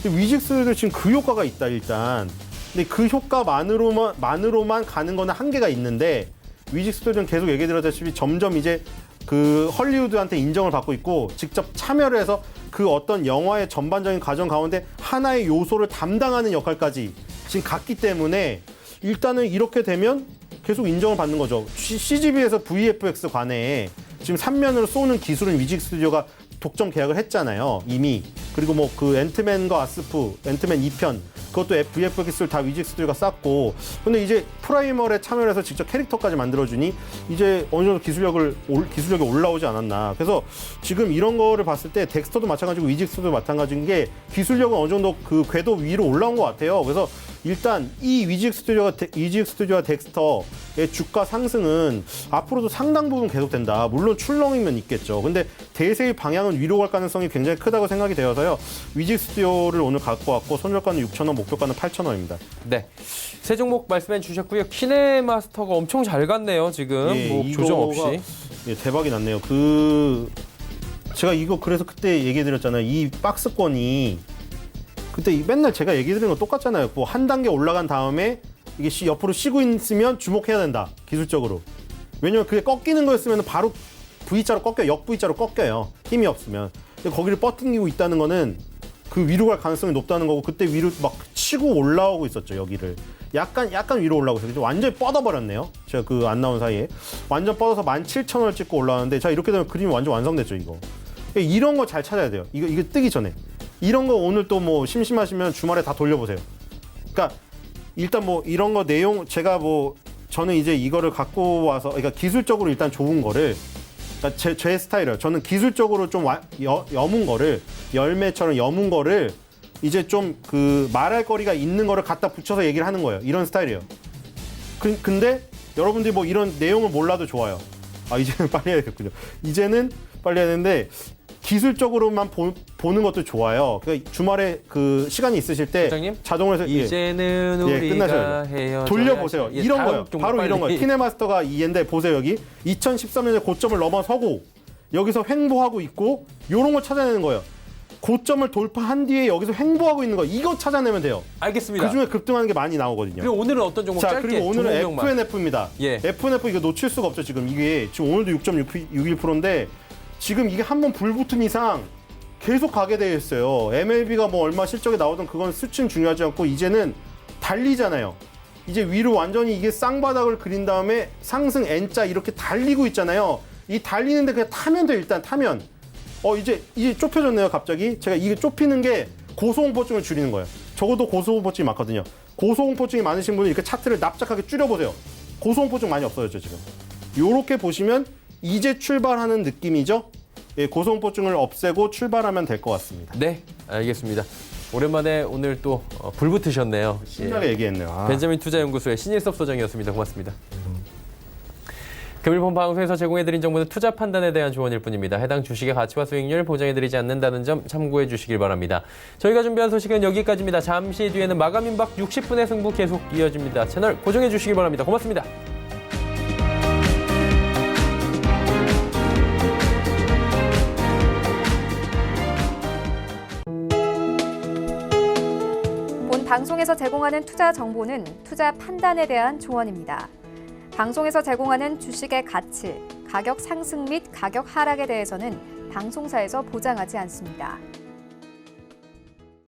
위직스도 지금 그 효과가 있다 일단. 근데 그 효과만으로만 가는 거는 한계가 있는데 위직스도 계속 얘기 드렸다시피 점점 이제 그 헐리우드한테 인정을 받고 있고 직접 참여를 해서 그 어떤 영화의 전반적인 과정 가운데 하나의 요소를 담당하는 역할까지 지금 갔기 때문에 일단은 이렇게 되면 계속 인정을 받는 거죠. CGV에서 VFX 관에 지금 3면으로 쏘는 기술은 위직 스튜디오가 독점 계약을 했잖아요. 이미. 그리고 뭐 그 앤트맨과 아스프, 앤트맨 2편 그것도 VFX를 다 위직 스튜디오가 쌌고, 근데 이제 프라이멀에 참여를 해서 직접 캐릭터까지 만들어주니 이제 어느 정도 기술력이 올라오지 않았나. 그래서 지금 이런 거를 봤을 때 덱스터도 마찬가지고 위직 스튜디오도 마찬가지인 게 기술력은 어느 정도 그 궤도 위로 올라온 것 같아요. 그래서 일단 이 위직 스튜디오와 덱스터의 주가 상승은 앞으로도 상당 부분 계속된다. 물론 출렁이면 있겠죠. 근데 대세의 방향은 위로 갈 가능성이 굉장히 크다고 생각이 되어서요. 위직 스튜디오를 오늘 갖고 왔고 손절가는 6,000원, 목표가는 8,000원입니다. 네. 세 종목 말씀해 주셨고요. 키네마스터가 엄청 잘 갔네요, 지금. 뭐 조정 없이. 예, 대박이 났네요. 제가 이거 그래서 그때 얘기 드렸잖아요. 이 박스권이 그때 맨날 제가 얘기 드린 거 똑같잖아요. 뭐 한 단계 올라간 다음에 이게 옆으로 쉬고 있으면 주목해야 된다. 기술적으로. 왜냐면 그게 꺾이는 거였으면 바로 V자로 꺾여요. 역 V자로 꺾여요. 힘이 없으면. 근데 거기를 버팅기고 있다는 거는 그 위로 갈 가능성이 높다는 거고, 그때 위로 막 치고 올라오고 있었죠. 여기를. 약간 위로 올라오고 있어요. 완전히 뻗어버렸네요. 제가 그 안 나온 사이에. 완전 뻗어서 17,000원을 찍고 올라왔는데, 자, 이렇게 되면 그림이 완전 완성됐죠, 이거. 이런 거 잘 찾아야 돼요. 이거 뜨기 전에. 이런 거 오늘 또 뭐 심심하시면 주말에 다 돌려보세요. 그러니까 일단 뭐 이런 거 내용 제가 저는 이제 이거를 갖고 와서, 그러니까 기술적으로 일단 좋은 거를, 그러니까 제 스타일이에요. 저는 기술적으로 좀 여문 거를, 열매처럼 여문 거를 이제 좀 그 말할 거리가 있는 거를 갖다 붙여서 얘기를 하는 거예요. 이런 스타일이에요. 근데 여러분들이 뭐 이런 내용을 몰라도 좋아요. 이제는 빨리 해야겠군요. 이제는 빨리 해야 되는데, 기술적으로만 보는 것도 좋아요. 그러니까 주말에 그 시간이 있으실 때 부장님? 자동으로 해서 이제는 우리가 끝나셔야죠. 돌려보세요. 이런 거요. 바로 이런 거예요. 키네마스터가 이인데 보세요. 여기 2013년에 고점을 넘어서고 여기서 횡보하고 있고, 요런 걸 찾아내는 거예요. 고점을 돌파한 뒤에 여기서 횡보하고 있는 거, 이거 찾아내면 돼요. 알겠습니다. 그중에 급등하는 게 많이 나오거든요. 그리고 오늘은 어떤 종목 자, 짧게 그리고 오늘은 종목명만. FNF입니다. 예. FNF 이거 놓칠 수가 없죠. 지금 오늘도 6.61%인데 지금 이게 한번 불붙은 이상 계속 가게 되어 있어요. MLB가 뭐 얼마 실적이 나오든 그건 수치는 중요하지 않고, 이제는 달리잖아요. 이제 위로 완전히 이게 쌍바닥을 그린 다음에 상승 N자 이렇게 달리고 있잖아요. 이 달리는데 그냥 타면 돼요. 일단 타면. 이제 좁혀졌네요. 갑자기. 제가 이게 좁히는 게 고소공포증을 줄이는 거예요. 적어도 고소공포증이 많거든요. 고소공포증이 많으신 분은 이렇게 차트를 납작하게 줄여보세요. 고소공포증 많이 없어졌죠, 지금. 요렇게 보시면 이제 출발하는 느낌이죠. 예, 고소공포증을 없애고 출발하면 될 것 같습니다. 네, 알겠습니다. 오랜만에 오늘 또 불붙으셨네요. 신나게 얘기했네요. 벤자민 투자연구소의 신일섭 소장이었습니다. 고맙습니다. 금일본 방송에서 제공해드린 정보는 투자 판단에 대한 조언일 뿐입니다. 해당 주식의 가치와 수익률 보장해드리지 않는다는 점 참고해 주시길 바랍니다. 저희가 준비한 소식은 여기까지입니다. 잠시 뒤에는 마감 임박 60분의 승부 계속 이어집니다. 채널 고정해 주시길 바랍니다. 고맙습니다. 본 방송에서 제공하는 투자 정보는 투자 판단에 대한 조언입니다. 방송에서 제공하는 주식의 가치, 가격 상승 및 가격 하락에 대해서는 방송사에서 보장하지 않습니다.